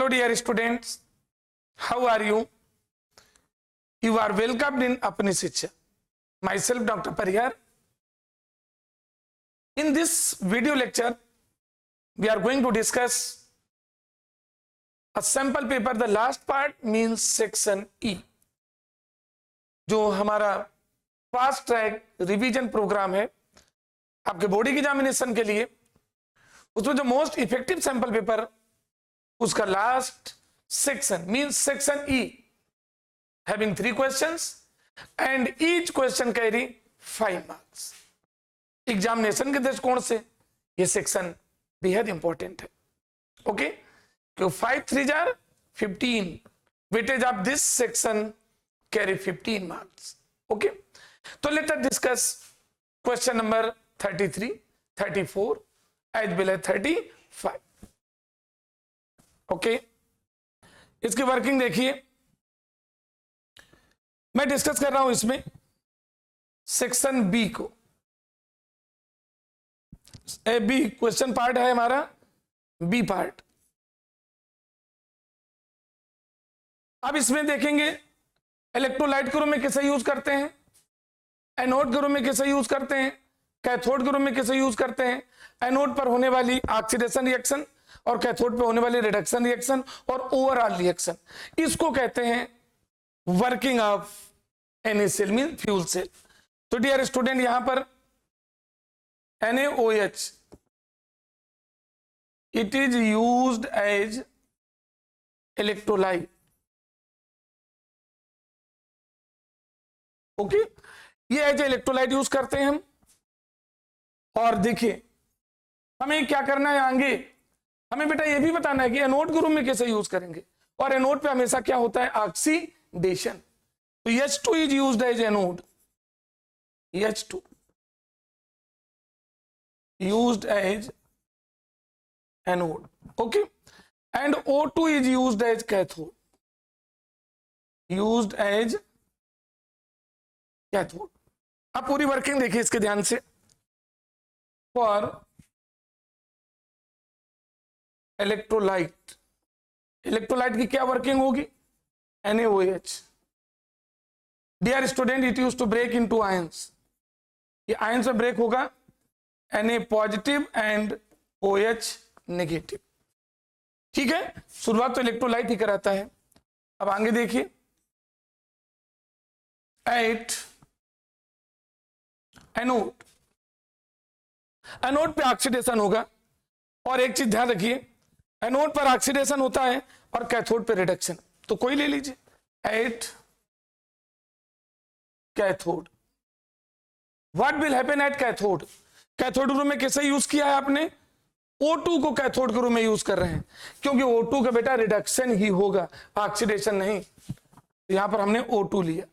Hello dear students, how are you? You are welcomed in Apni Shiksha. Myself Dr. Parihar. In this video lecture, we are going to discuss a sample paper. The last part means section E, जो हमारा fast track revision programme है आपके board examination के लिए, उसमें जो most effective sample paper उसका last section means section E, having 3 questions and each question carry 5 marks. Examination के दृष्टिकोण से ये सेक्शन बेहद इंपॉर्टेंट है। ओके, तो 5 3 जार 15 weightage of this section carry 15 marks. Okay, तो let us discuss question number 33, 34 as well as 35। Okay, इसकी वर्किंग देखिए, मैं डिस्कस कर रहा हूं इसमें सेक्शन बी को। बी क्वेश्चन पार्ट है हमारा, बी पार्ट। अब इसमें देखेंगे इलेक्ट्रोलाइट के रूप में किसे यूज करते हैं, एनोड के रूप में किसे यूज करते हैं, कैथोड के रूप में किसे यूज करते हैं। एनोड पर होने वाली ऑक्सीडेशन रिएक्शन और कैथोड पे होने वाली रिडक्शन रिएक्शन और ओवरऑल रिएक्शन, इसको कहते हैं working of any cell mean fuel cell. तो डियर स्टूडेंट, यहां पर NaOH it is used as electrolyte. Okay, ये एज इलेक्ट्रोलाइट यूज करते हैं हम। और देखिए हमें क्या करना है आगे, हमें बेटा ये भी बताना है कि एनोड के रूप में कैसे यूज करेंगे, और एनोड पे हमेशा क्या होता है, ऑक्सीडेशन। तो H2 is used as anode, H2 used as anode. Okay, and O2 is used as cathode, used as cathode. अब पूरी वर्किंग देखिए इसके ध्यान से। फॉर इलेक्ट्रोलाइट, इलेक्ट्रोलाइट की क्या वर्किंग होगी, NaOH। Dear student, it use to break into ions, ये आयंस में ब्रेक होगा, Na positive and OH negative. ठीक है, शुरुआत तो इलेक्ट्रोलाइट ही कराता है। अब आगे देखिए, 8 एनोड, एनोड पे ऑक्सीडेशन होगा। और एक चीज ध्यान रखिए, एनोड पर ऑक्सीडेशन होता है और कैथोड पे रिडक्शन। तो कोई ले लीजिए, 8 cathode. What will happen at cathode, cathode रूप में कैसे यूज किया है आपने, O2 को कैथोड के रूप में यूज कर रहे हैं, क्योंकि O2 का बेटा रिडक्शन ही होगा, ऑक्सीडेशन नहीं। तो यहां पर हमने O2 लिया,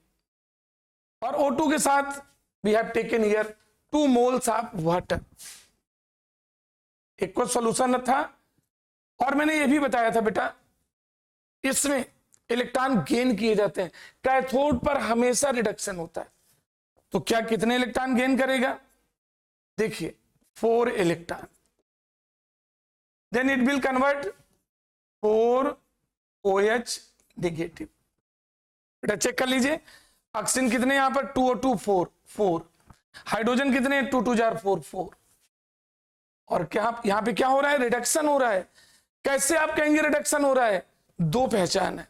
और O2 के साथ we have taken here 2 moles of water. एक सॉल्यूशन था, और मैंने ये भी बताया था बेटा इसमें इलेक्ट्रॉन गेन किए जाते हैं, कैथोड पर हमेशा रिडक्शन होता है। तो क्या कितने इलेक्ट्रॉन गेन करेगा, देखिए 4 electron, then it will convert 4 OH negative. बेटा चेक कर लीजिए, ऑक्सीजन कितने यहां पर 2 और 2 4, हाइड्रोजन कितने 2 2 जार 4 4। और क्या यहां पे क्या हो रहा है, रिडक्शन हो रहा है। कैसे आप कहेंगे रिडक्शन हो रहा है, 2 पहचान है।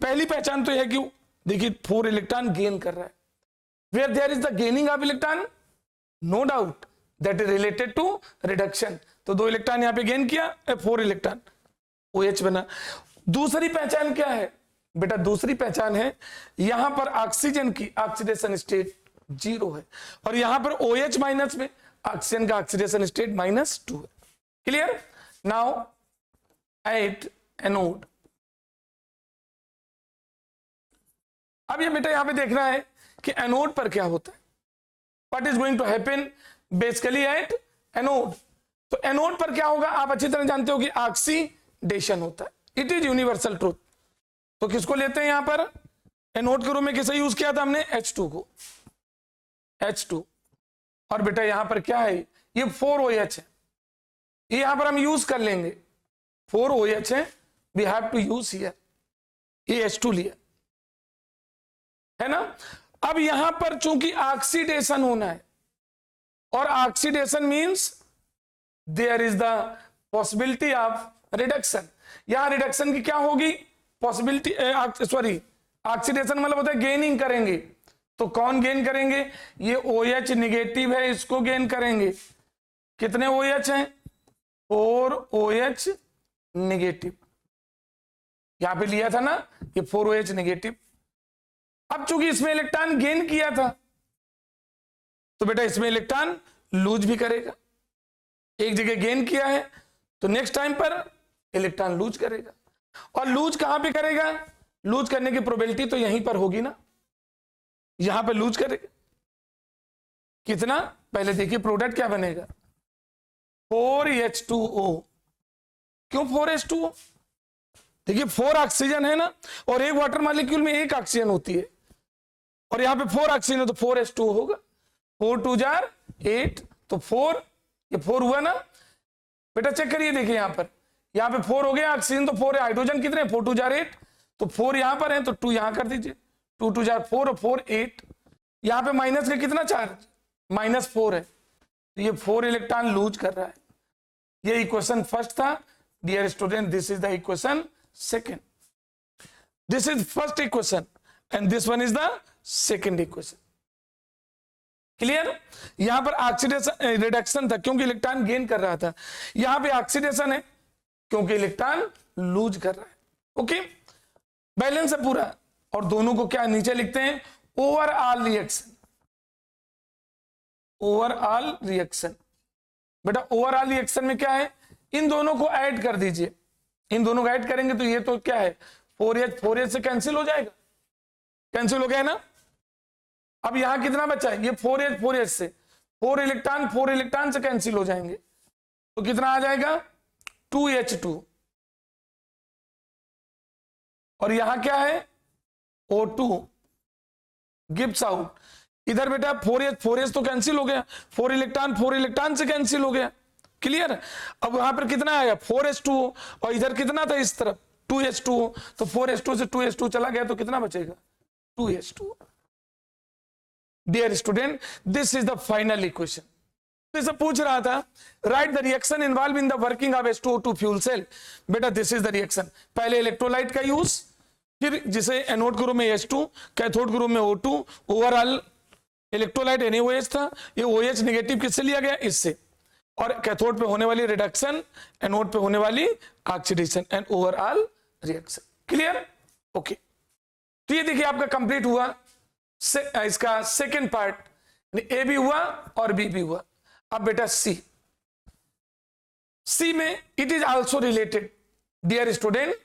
पहली पहचान तो यह है कि देखिए 4 इलेक्ट्रॉन गेन कर रहा है, where there is the gaining of electron, no doubt that is related to reduction. तो 2 इलेक्ट्रॉन यहां पे गेन किया, 4 इलेक्ट्रॉन OH बना। दूसरी पहचान क्या है बेटा, दूसरी पहचान है यहां पर ऑक्सीजन की ऑक्सीडेशन स्टेट 0 है, और यहां पर OH माइनस में ऑक्सीजन का ऑक्सीडेशन स्टेट -2 है। क्लियर। Now 8 anode. अब ये बेटा यहां पे देखना है कि एनोड पर क्या होता है, what is going to happen basically at anode. तो एनोड पर क्या होगा, आप अच्छी तरह जानते हो कि ऑक्सीडेशन होता है, इट इज यूनिवर्सल ट्रूथ। तो किसको लेते हैं यहां पर, एनोड के रूप में किसे यूज किया था हमने, H2 को, H2। और बेटा यहां पर क्या है, ये 4 OH है, ये यहां पर हम यूज कर लेंगे, 4 OH है, we have to use here, ये H2 लिया है ना। अब यहां पर चूंकि ऑक्सीडेशन होना है, और oxidation means there is the possibility of reduction. यहां रिडक्शन की क्या होगी पॉसिबिलिटी, सॉरी ऑक्सीडेशन मतलब होता है गेनिंग करेंगे। तो कौन गेन करेंगे, ये OH निगेटिव है, इसको गेन करेंगे। कितने OH हैं, 4 OH निगेटिव, यहां पे लिया था ना ये 4 OH निगेटिव। अब चूंकि इसमें इलेक्ट्रॉन गेन किया था, तो बेटा इसमें इलेक्ट्रॉन लूज भी करेगा। एक जगह गेन किया है तो नेक्स्ट टाइम पर इलेक्ट्रॉन लूज करेगा। और लूज कहां पे करेगा, लूज करने की प्रोबेबिलिटी तो यहीं पर होगी ना, यहां पर लूज करेगा। कितना, पहले देखिए प्रोडक्ट क्या बनेगा, 4H2O। क्यों 4H2O, देखिए 4 ऑक्सीजन है ना, और एक वाटर मॉलिक्यूल में एक ऑक्सीजन होती है, और यहां पे 4 ऑक्सीजन है तो 4H2O होगा। 4 2 जार 8, तो 4, ये 4 हुआ ना बेटा, चेक करिए देखिए यहां पे 4 हो गया ऑक्सीजन, तो 4 है, हाइड्रोजन कितने, 4 2 जार 8, तो 4 यहां पर है तो 2 यहां कर दीजिए, 2 2 जार 4 और 4 8। यहां पे माइनस का कितना चार्ज, -4 है, तो ये 4 इलेक्ट्रॉन लूज कर रहा है। ये इक्वेशन फर्स्ट था dear student, this is the equation second, this is first equation and this one is the second equation. Clear, यहां पर ऑक्सीडेशन रिडक्शन था क्योंकि इलेक्ट्रॉन गेन कर रहा था, यहां पे ऑक्सीडेशन है क्योंकि इलेक्ट्रॉन लूज कर रहा है। ओके, बैलेंस है पूरा, और दोनों को क्या नीचे लिखते हैं, ओवरऑल रिएक्शन, ओवरऑल रिएक्शन। बेटा ओवरऑल रिएक्शन में क्या है, इन दोनों को ऐड कर दीजिए, इन दोनों को ऐड करेंगे तो ये तो क्या है 4H से कैंसिल हो जाएगा, कैंसिल हो गया ना। अब यहां कितना बचा है, ये 4H से 4 इलेक्ट्रॉन से कैंसिल हो जाएंगे, तो कितना आ जाएगा 2H2, और यहां क्या है O2 गिव्स आउट। इधर बेटा 4H तो कैंसिल हो गया, 4 इलेक्ट्रॉन से कैंसिल हो गया। क्लियर, अब वहां पर कितना आया 4H2O, और इधर कितना था इस तरफ 2H2O, तो 4H2 से 2H2 चला गया तो कितना बचेगा 2H2O। Dear student, this is the final equation. तो पूछ रहा था right the reaction involve in the working of H2O2 fuel cell. बेटा दिस इज द रिएक्शन, पहले इलेक्ट्रोलाइट का यूज, फिर जिसे एनोड ग्रुप में H2, कैथोड ग्रुप में O2, ओवरऑल इलेक्ट्रोलाइट NaOH था, ये OH निगेटिव किससे लिया गया, इससे, और कैथोड पे होने वाली रिडक्शन, एनोड पे होने वाली oxidation and overall reaction. Clear, okay. तो ये देखिए आपका कंप्लीट हुआ इसका सेकेंड पार्ट, ए भी हुआ और बी भी हुआ। अब बेटा सी में it is also related, dear student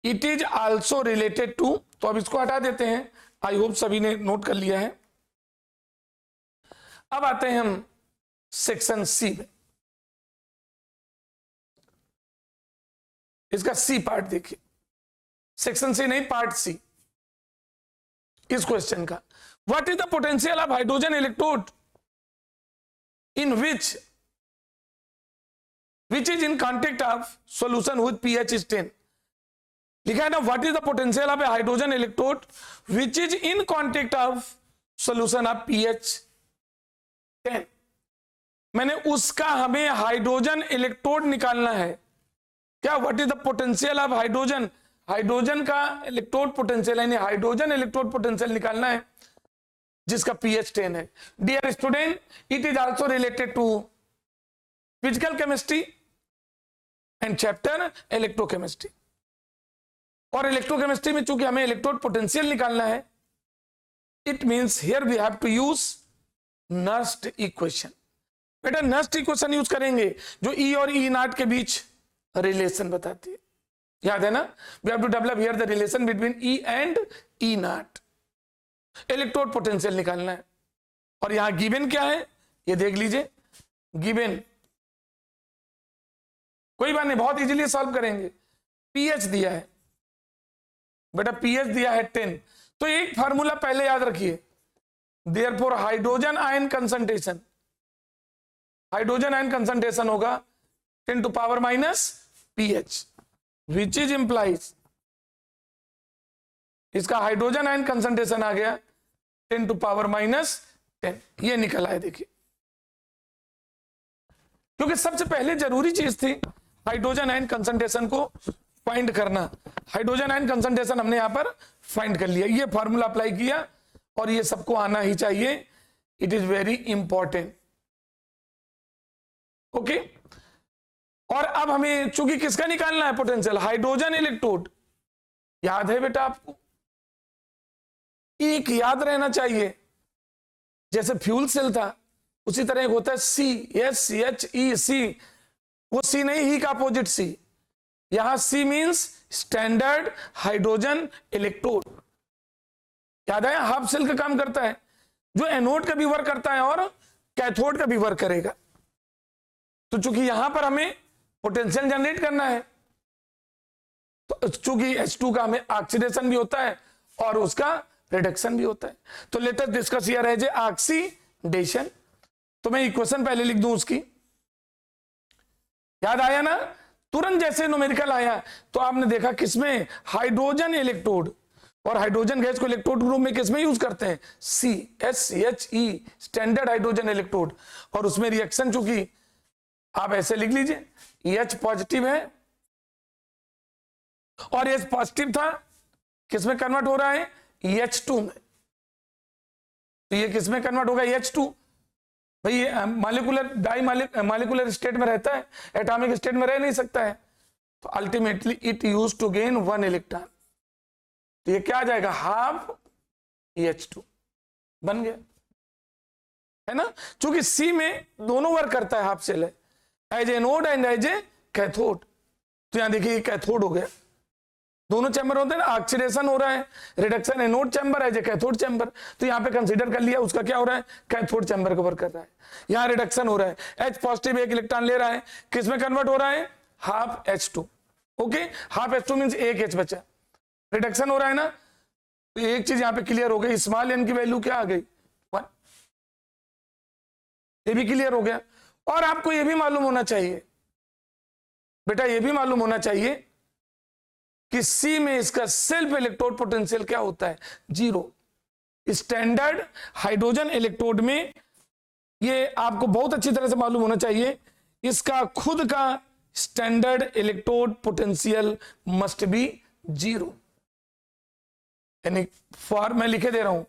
it is also related to, तो अब इसको हटा देते हैं, आई होप सभी ने नोट कर लिया है। अब आते हैं हम सेक्शन सी में, इसका सी पार्ट देखिए, सेक्शन सी नहीं पार्ट सी इस क्वेश्चन का। What is the potential of hydrogen electrode in which is in contact of solution with pH is 10। लिखा है ना, what is the potential of A hydrogen electrode which is in contact of solution of pH 10। मैंने उसका हमें hydrogen electrode निकालना है। क्या, what is the potential of hydrogen, hydrogen का इलेक्ट्रोड पोटेंशियल, यानी हाइड्रोजन इलेक्ट्रोड पोटेंशियल निकालना है जिसका pH 10 है। Dear student, it is also related to physical chemistry and chapter electrochemistry. और इलेक्ट्रोकेमिस्ट्री में चूंकि हमें इलेक्ट्रोड पोटेंशियल निकालना है, it means here we have to use Nernst equation. बेटा नर्स्ट इक्वेशन यूज करेंगे जो E और E0 के बीच रिलेशन बताती है, याद है ना, we have to develop here the relation between E and E0। Electrode potential निकालना है, और यहां गिवन क्या है ये देख लीजिए, गिवन कोई बात नहीं, बहुत इजीली सॉल्व करेंगे। pH दिया है बेटा, pH दिया है 10, तो एक फार्मूला पहले याद रखिए, therefore hydrogen ion concentration, hydrogen ion concentration होगा 10⁻⁻ pH। विच इज इंप्लाइज, इसका हाइड्रोजन आयन कंसंट्रेशन आ गया 10⁻⁻10, ये निकल आया। देखिए, क्योंकि सबसे पहले जरूरी चीज थी हाइड्रोजन आयन कंसंट्रेशन को फाइंड करना। हाइड्रोजन आयन कंसंट्रेशन हमने यहां पर फाइंड कर लिया, ये फॉर्मूला अप्लाई किया और ये सबको आना ही चाहिए, it is very important. Okay, और अब हमें चूंकि किसका निकालना है पोटेंशियल, हाइड्रोजन इलेक्ट्रोड। याद है बेटा आपको, एक याद रहना चाहिए, जैसे फ्यूल सेल था उसी तरह एक होता है CH3, वो सी नहीं, ही का अपोजिट सी। यहां सी मींस स्टैंडर्ड हाइड्रोजन इलेक्ट्रोड। याद है, हाफ सेल का काम करता है, जो एनोड का भी वर्क करता है और कैथोड का भी वर्क करेगा। तो चूंकि यहां पर हमें पोटेंशियल जनरेट करना है, तो चूंकि H2 का हमें ऑक्सीडेशन भी होता है और उसका रिडक्शन भी होता है। तो let us discuss here as a oxidation. तो मैं इक्वेशन पहले लिख दूं उसकी, याद आया ना, तुरंत जैसे न्यूमेरिकल आया तो आपने देखा किसमें, हाइड्रोजन इलेक्ट्रोड, और हाइड्रोजन गैस को इलेक्ट्रोड ग्रुप में किसमें यूज करते हैं, CH3, स्टैंडर्ड हाइड्रोजन इलेक्ट्रोड। और उसमें रिएक्शन चूंकि आप ऐसे लिख लीजिए, H पॉजिटिव है और H पॉजिटिव था, किसमें कन्वर्ट हो रहा है, H2 में। तो ये किसमें कन्वर्ट होगा, H2। भाई ये मॉलिक्यूलर मॉलिक्यूलर स्टेट में रहता है, एटॉमिक स्टेट में रह नहीं सकता है। तो ultimately it use to gain 1 electron. तो ये क्या आ जाएगा, हाफ H2 बन गया, है ना। क्योंकि C में दोनों वर्क करता है, हाफ सेल है, as anode and as a cathode. तो यहां देखिए कैथोड हो गया, दोनों चैम्बर होते हैं ना, ऑक्सीडेशन हो रहा है, reduction anode chamber as a cathode chamber. तो यहां पे कंसीडर कर लिया, उसका क्या हो रहा है, कैथोड चैम्बर कवर कर रहा है। यहां रिडक्शन हो रहा है, H पॉजिटिव एक इलेक्ट्रॉन ले रहा है, किसमें कन्वर्ट हो रहा है, half H2। Okay, half H2 means एक H बचा, रिडक्शन हो रहा है ना। तो एक चीज यहां पे क्लियर हो गई, स्मॉल n की वैल्यू क्या आ गई, 1। ये भी क्लियर हो गया। और आपको ये भी मालूम होना चाहिए बेटा, ये भी मालूम होना चाहिए कि C में इसका सेल्फ इलेक्ट्रोड पोटेंशियल क्या होता है, 0। स्टैंडर्ड हाइड्रोजन इलेक्ट्रोड में ये आपको बहुत अच्छी तरह से मालूम होना चाहिए, इसका खुद का standard electrode potential must be 0। यानी फॉर, मैं लिखे दे रहा हूं,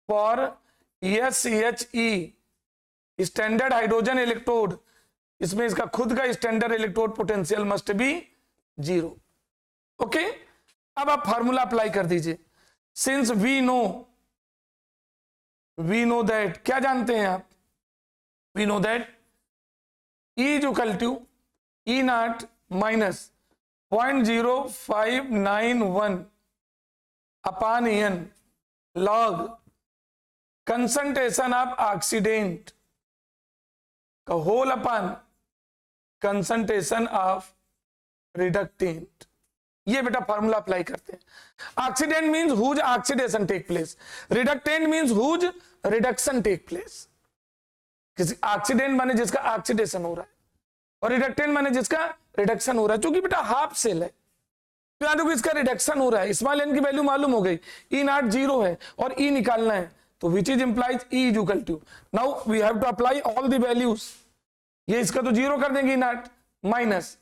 for SHE standard hydrogen electrode, इसमें इसका खुद का standard electrode potential must be 0। Okay, अब आप फार्मूला अप्लाई कर दीजिए। सिंस वी नो दैट, क्या जानते हैं आप, we know that E is equal to E0 minus 0.0591 upon N log concentration of oxidant का whole upon concentration of reductant. ये बेटा फार्मूला अप्लाई करते हैं। Oxidant means whose oxidation take place, reductant means whose reduction take place. किसी oxidant माने जिसका oxidation हो रहा है, और रिडक्टेंट माने जिसका रिडक्शन हो रहा है। क्योंकि बेटा हाफ सेल है, तो यहां देखो इसका रिडक्शन हो रहा है, स्मॉल n की वैल्यू मालूम हो गई, E0 0 है और E निकालना है, तो which is implies E is equal to, now we have to apply all the values. ये इसका तो 0 कर देंगे, E0 माइनस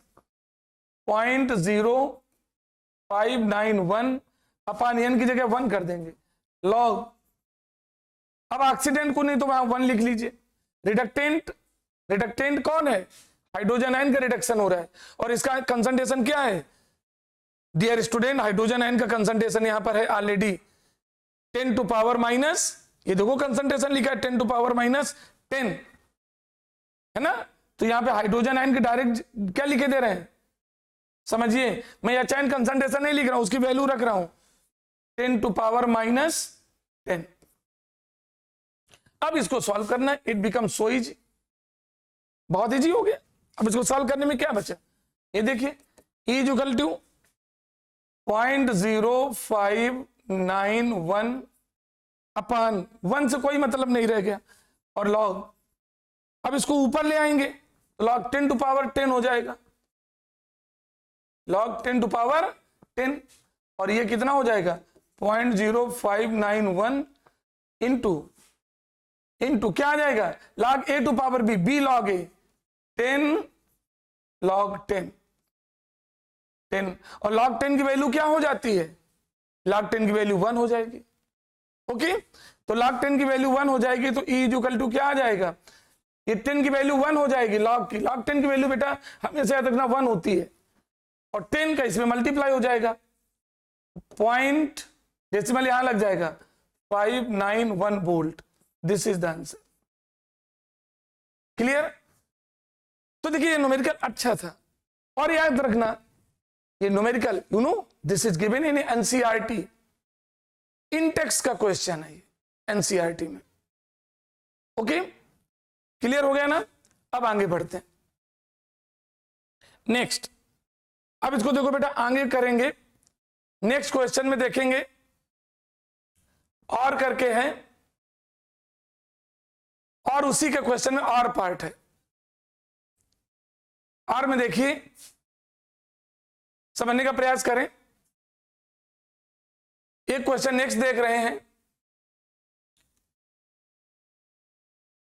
0.0591 अपान n की जगह 1 कर देंगे, लॉग, अब ऑक्सीडेंट को नहीं तो वहां 1 लिख लीजिए। रिडक्टेंट कौन है, हाइड्रोजन आयन का रिडक्शन हो रहा है, और इसका कंसंट्रेशन क्या है, डियर स्टूडेंट, हाइड्रोजन आयन का कंसंट्रेशन यहां पर है ऑलरेडी 10 टू पावर माइनस, ये देखो कंसंट्रेशन लिखा है 10 टू पावर माइनस 10, है ना। तो यहां पे हाइड्रोजन आयन के डायरेक्ट क्या लिखे दे रहे हैं, समझिए, मैं यह चैन कंसंट्रेशन नहीं लिख रहा हूं, उसकी वैल्यू रख रहा हूं 10 टू पावर माइनस 10। अब इसको सॉल्व करना है, इट बिकम सो इजी, बहुत इजी हो गया। अब इसको सॉल्व करने में क्या बचा, ये देखिए, E इज इक्वल टू 0.0591 अपान 1 से कोई मतलब नहीं रह गया, और लॉग, अब इसको ऊपर ले आएंगे, लॉग 10 टू पावर 10 हो जाएगा, log 10 टू पावर 10, और ये कितना हो जाएगा 0.0591 इंटू क्या आ जाएगा log a to power b log a 10 log 10 और log 10 की वैल्यू क्या हो जाती है, log 10 की वैल्यू 1 हो जाएगी। ओके, तो log 10 की वैल्यू 1 हो जाएगी तो e इक्वल टू क्या आ जाएगा, ये 10 की वैल्यू 1 हो जाएगी log 10 की वैल्यू बेटा हमेशा याद रखना 1 होती है, और 10 का इसमें मल्टीप्लाई हो जाएगा, पॉइंट डेसिमल यहां लग जाएगा 591 volt. This is the answer. Clear? तो देखिए न्यूमेरिकल अच्छा था, और याद रखना ये numerical this is given in NCERT, in text का क्वेश्चन है ये एनसीईआरटी में। ओके, क्लियर हो गया ना? अब आगे बढ़ते हैं नेक्स्ट। अब इसको देखो बेटा आगे करेंगे, नेक्स्ट क्वेश्चन में देखेंगे और करके है, और उसी के क्वेश्चन में और पार्ट है। और में देखिए समझने का प्रयास करें। एक क्वेश्चन नेक्स्ट देख रहे हैं,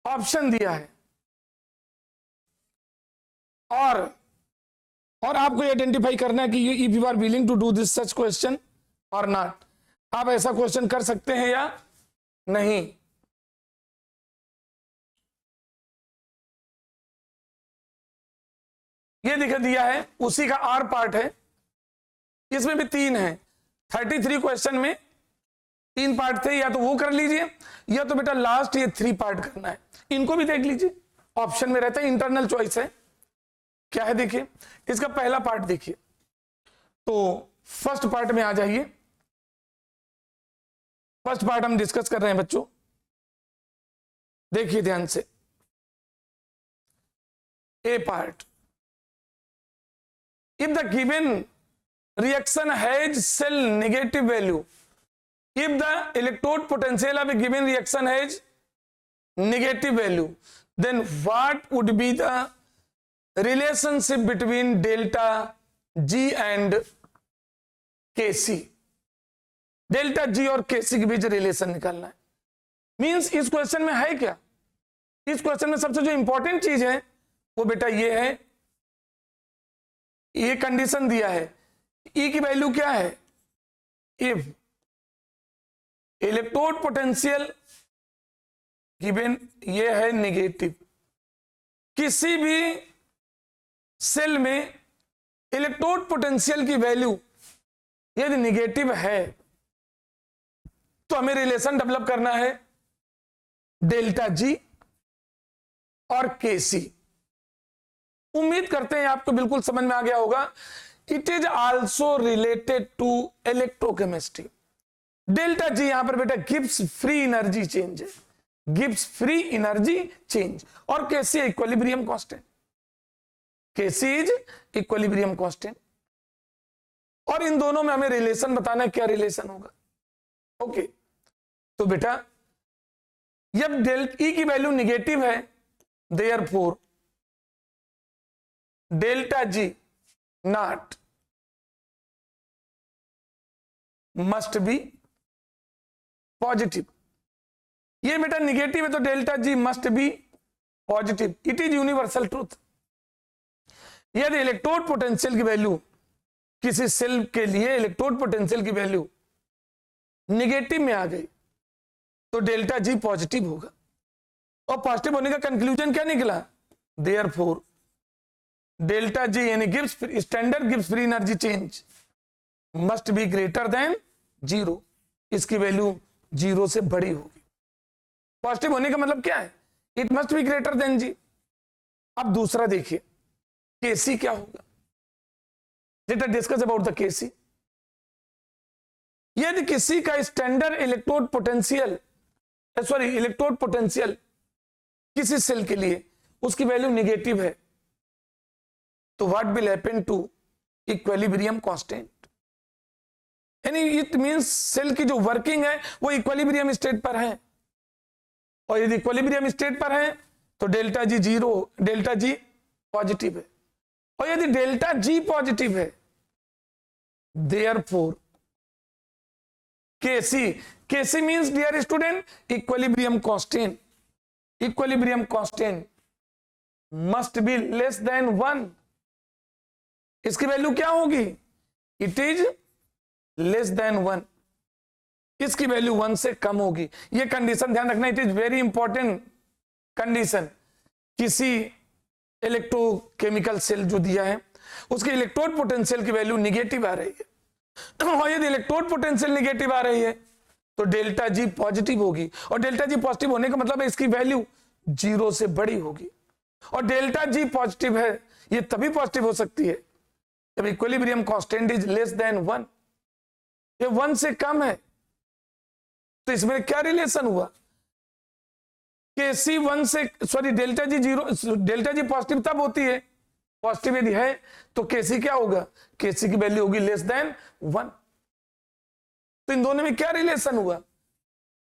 ऑप्शन दिया है और आपको आइडेंटिफाई करना है कि if you are willing to do this such question और नॉट, आप ऐसा क्वेश्चन कर सकते हैं या नहीं। ये दिखा दिया है, उसी का आर पार्ट है, इसमें भी 3 है। 33 क्वेश्चन में 3 पार्ट थे, या तो वो कर लीजिए या तो बेटा लास्ट ये 3 पार्ट करना है। इनको भी देख लीजिए, ऑप्शन में रहता है, इंटरनल चॉइस है। क्या है देखिए, इसका पहला पार्ट देखिए, तो फर्स्ट पार्ट में आ जाइए। फर्स्ट पार्ट हम डिस्कस कर रहे हैं बच्चों, देखिए ध्यान से। A part, if the given reaction has cell negative value, if the electrode potential of a given reaction has negative value, then what would be the relationship between delta G and Kc? Delta G और Kc के बीच relation निकालना है। Means इस question में है क्या, इस question में सबसे जो इंपॉर्टेंट चीज है वो बेटा ये है, ये कंडीशन दिया है, E की वैल्यू क्या है, इफ इलेक्ट्रोड पोटेंशियल गिवन ये है नेगेटिव, किसी भी सेल में इलेक्ट्रोड पोटेंशियल की वैल्यू यदि नेगेटिव है तो हमें रिलेशन डेवलप करना है डेल्टा G और Kc। उम्मीद करते हैं आपको बिल्कुल समझ में आ गया होगा। It is also related to electrochemistry. Delta G यहां पर बेटा गिब्स फ्री एनर्जी चेंज है, गिब्स फ्री एनर्जी चेंज, और Kc equilibrium constant, Kc is equilibrium constant, और इन दोनों में हमें रिलेशन बताना है, क्या रिलेशन होगा। ओके, तो बेटा जब E की वैल्यू निगेटिव है, therefore delta G not must be positive. ये बेटा निगेटिव है तो delta G must be positive. It is universal truth. यदि इलेक्ट्रोड पोटेंशियल की वैल्यू किसी सेल के लिए इलेक्ट्रोड पोटेंशियल की वैल्यू निगेटिव में आ गई तो डेल्टा G पॉजिटिव होगा, और पॉजिटिव होने का कंक्लूजन क्या निकला, देयरफॉर डेल्टा G यानी Gibbs standard Gibbs free energy change must be greater then 0, इसकी वैल्यू 0 से बड़ी होगी। पॉजिटिव होने का मतलब क्या है, it must be greater than G। अब दूसरा देखिए Kc क्या होगा, let us discuss about the Kc। यदि किसी का standard electrode potential electrode potential किसी सेल के लिए उसकी वैल्यू नेगेटिव है, तो what will happen to equilibrium constant, यानी इट मींस सेल की जो वर्किंग है वो इक्विलिब्रियम स्टेट पर है, और यदि इक्विलिब्रियम स्टेट पर है तो delta G 0, delta G positive है, और यदि डेल्टा G पॉजिटिव है Therefore, Kc means, dear student, equilibrium constant. Equilibrium constant must be less than 1. इसकी वैल्यू क्या होगी? It is less than 1. इसकी वैल्यू 1 से कम होगी. ये कंडीशन ध्यान रखना, it is very important condition. किसी इलेक्ट्रोकेमिकल सेल जो दिया है उसके इलेक्ट्रोड पोटेंशियल की वैल्यू निगेटिव आ रही है, और यदि इलेक्ट्रोड पोटेंशियल निगेटिव आ रही है तो डेल्टा जी पॉजिटिव होगी, और डेल्टा जी पॉजिटिव होने का मतलब है इसकी वैल्यू 0 से बड़ी होगी. और डेल्टा जी पॉजिटिव है, ये तभी पॉजिटिव हो सकती है जब equilibrium constant is less than 1. ये 1 से कम है. तो इसमें क्या रिलेशन हुआ? Kc 1 से, sorry, delta G 0, delta G positive तब होती है, पॉजिटिव यदि है तो Kc क्या होगा? Kc की वैल्यू होगी लेस देन 1. तो इन दोनों में क्या रिलेशन हुआ?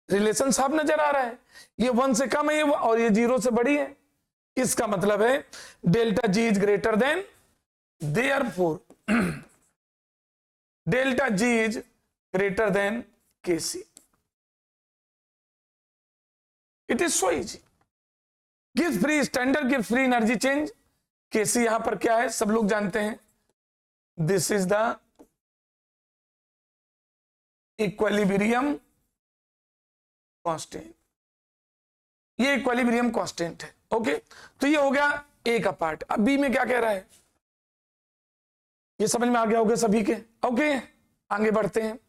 रिलेशन साफ नजर आ रहा है. ये 1 से कम है और ये 0 से बड़ी है. इसका मतलब है delta G is greater than, therefore delta G is greater than Kc. It is so easy. Give free standard, give free energy change. Kc यहां पर क्या है सब लोग जानते हैं. This is the equilibrium constant. ये इक्विलिब्रियम कांस्टेंट है. ओके, तो ये हो गया ए का पार्ट. अब बी में क्या कह रहा है ये समझ में आ गया होगा सभी के. ओके, आगे बढ़ते हैं.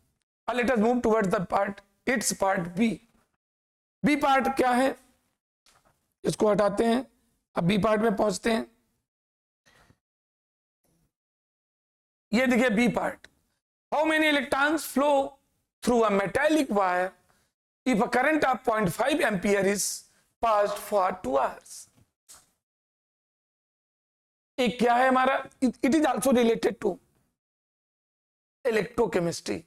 Let us move towards the part, it's part B. B part क्या है, इसको हटाते हैं. अब बी पार्ट में पहुंचते हैं. ये देखिए B part. How many electrons flow through a metallic wire if a current of 0.5 ampere is passed for 2 hours. एक क्या है हमारा, it is also related to electrochemistry.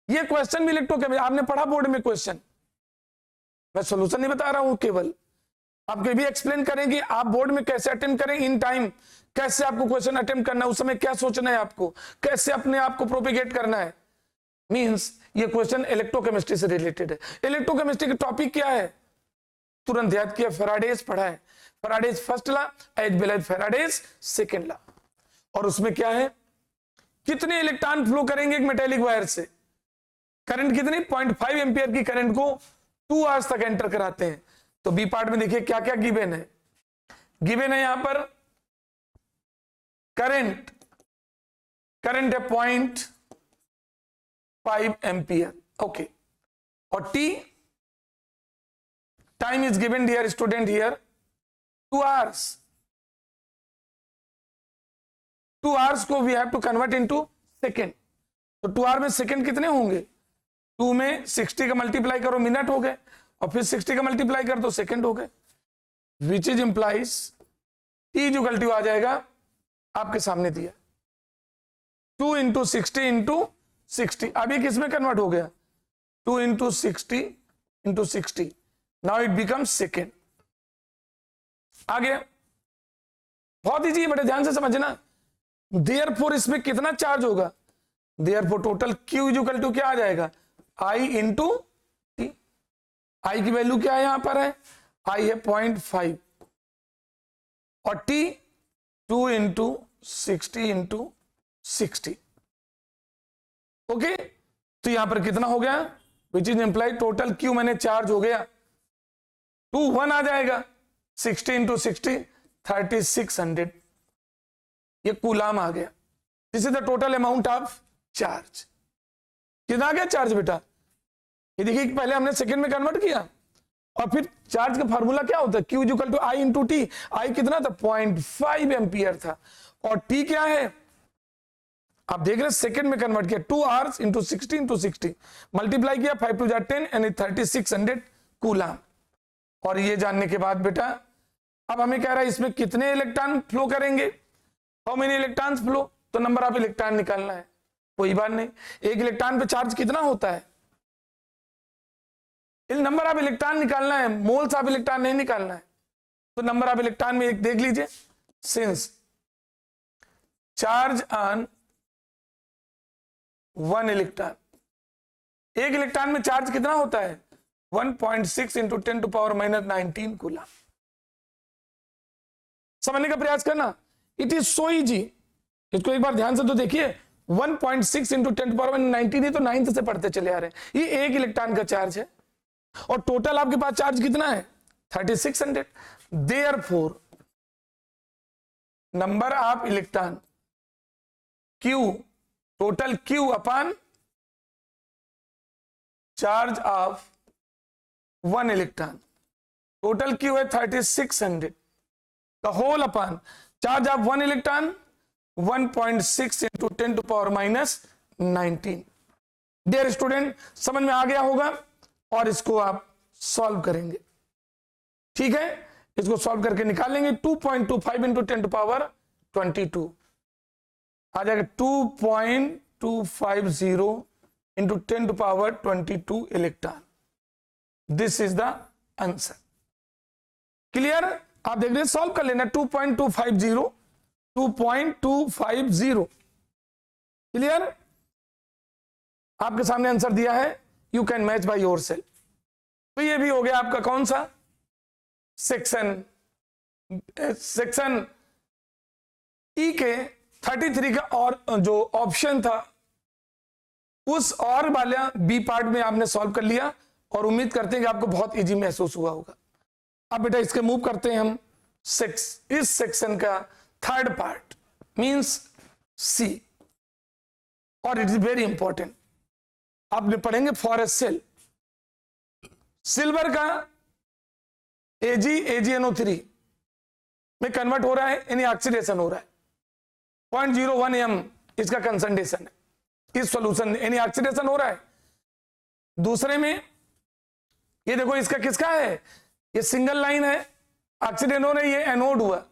ये क्वेश्चन भी इलेक्ट्रोकेमिस्ट्री आपने पढ़ा बोर्ड में क्वेश्चन. मैं सॉल्यूशन नहीं बता रहा हूं, केवल आपको भी एक्सप्लेन करेंगे आप बोर्ड में कैसे अटेम्प्ट करें इन टाइम, कैसे आपको क्वेश्चन अटेम्प्ट करना है, उस समय क्या सोचना है आपको, कैसे अपने आप को प्रोपिगेट करना है. मींस ये क्वेश्चन इलेक्ट्रोकेमिस्ट्री से रिलेटेड है. इलेक्ट्रोकेमिस्ट्री का टॉपिक क्या है? तुरंत याद किया, फैराडेज पढ़ा है. Faraday's first law as well as Faraday's second law. और उसमें क्या है, कितने इलेक्ट्रॉन फ्लो करेंगे एक मेटेलिक वायर से? करंट कितनी? 0.5 एम्पियर की करंट को 2 आवर्स तक एंटर कराते हैं. तो बी पार्ट में देखिए क्या क्या गिवन है. गिवन है यहां पर करंट है 0.5 एम्पियर. ओके, और T time is given dear student here 2 hours. 2 hours को we have to convert into second. तो 2 आवर में सेकेंड कितने होंगे? 2 में 60 का मल्टीप्लाई करो मिनट हो गए, और फिर 60 का मल्टीप्लाई कर दो सेकेंड हो गए. विच इज इंप्लाइज टी जो गलती आ जाएगा आपके सामने दिया 2 इंटू 60 इंटू 60. अब ये किस में कन्वर्ट हो गया? 2 into 60 into 60. Now it becomes second. आगे बहुत ईजी है, बड़े ध्यान से समझना. देयरफॉर इसमें कितना चार्ज होगा? Therefore total Q equal to क्या आ जाएगा? I into T. आई की वैल्यू क्या है यहां पर है? I है 0.5 और T 2 इंटू 60 इंटू 60. ओके, तो यहां पर कितना हो गया? Which is implied total Q मैंने चार्ज हो गया 1 आ जाएगा. 60 इंटू 60 3600. ये कूलाम आ गया. This is the total amount of charge. कितना आ गया चार्ज बेटा? ये देखिए पहले हमने सेकंड में कन्वर्ट किया, और फिर चार्ज का फार्मूला क्या होता है? Q equal to I into T. I कितना था? 0.5 एम्पियर था, और T क्या है आप देख रहे हैं सेकंड में कन्वर्ट किया. 2 आवर्स इंटू 60 इंटू 60 मल्टीप्लाई किया 5 टू 10 यानी 3600 कूलाम. और ये जानने के बाद बेटा अब हमें कह रहा है इसमें कितने इलेक्ट्रॉन फ्लो करेंगे, हाउ मेनी इलेक्ट्रॉन्स फ्लो. तो नंबर ऑफ इलेक्ट्रॉन निकालना है. कोई बात नहीं, एक इलेक्ट्रॉन पे चार्ज कितना होता है? नंबर ऑफ इलेक्ट्रॉन निकालना है, मोल्स ऑफ इलेक्ट्रॉन नहीं निकालना है. तो नंबर ऑफ इलेक्ट्रॉन में एक देख लीजिए. Since charge on 1 electron. एक इलेक्ट्रॉन में चार्ज कितना होता है 1.6 into 10 to power minus 19 coulomb. समझने का प्रयास करना, इट इज सो इजी। इसको एक बार ध्यान से तो देखिए, 1.6 इंटू 10 टू पावर माइनस 19, ये तो 9th से पढ़ते चले आ रहे हैं। ये एक इलेक्ट्रॉन का चार्ज है और टोटल आपके पास चार्ज कितना है 3600। Therefore number of electron Q, total Q upon charge of 1 electron, total Q है 3600, the whole upon charge of 1 electron 1.6 into 10 to power minus 19। Dear student, समझ में आ गया होगा और इसको आप सॉल्व करेंगे। ठीक है, इसको सॉल्व करके निकालेंगे 2.25 इंटू 10 टू पावर 22 आ जाएगा 2.250 into 10 to power 22 electron. This is the answer. Clear? आप देख रहे हैं, सॉल्व कर लेना 2.250 क्लियर? आपके सामने आंसर दिया है, you can match by yourself. तो ये भी हो गया आपका कौन सा सेक्शन ई के 33 का और जो ऑप्शन था उस और वाला बी पार्ट में आपने सॉल्व कर लिया और उम्मीद करते हैं कि आपको बहुत इजी महसूस हुआ होगा। अब बेटा इसके मूव करते हैं हम इस सेक्शन का थर्ड पार्ट मींस सी, और इट इज वेरी इंपॉर्टेंट। आपने पढ़ेंगे फॉर ए सेल, सिल्वर का AgNO3 में कन्वर्ट हो रहा है, यानी ऑक्सीडेशन हो रहा है। 0.01 m इसका कंसंट्रेशन है इस सॉल्यूशन में, यानी ऑक्सीडेशन हो रहा है। दूसरे में ये देखो, इसका किसका है, ये सिंगल लाइन है, ऑक्सीडेशन हो रहा है, ये एनोड हुआ,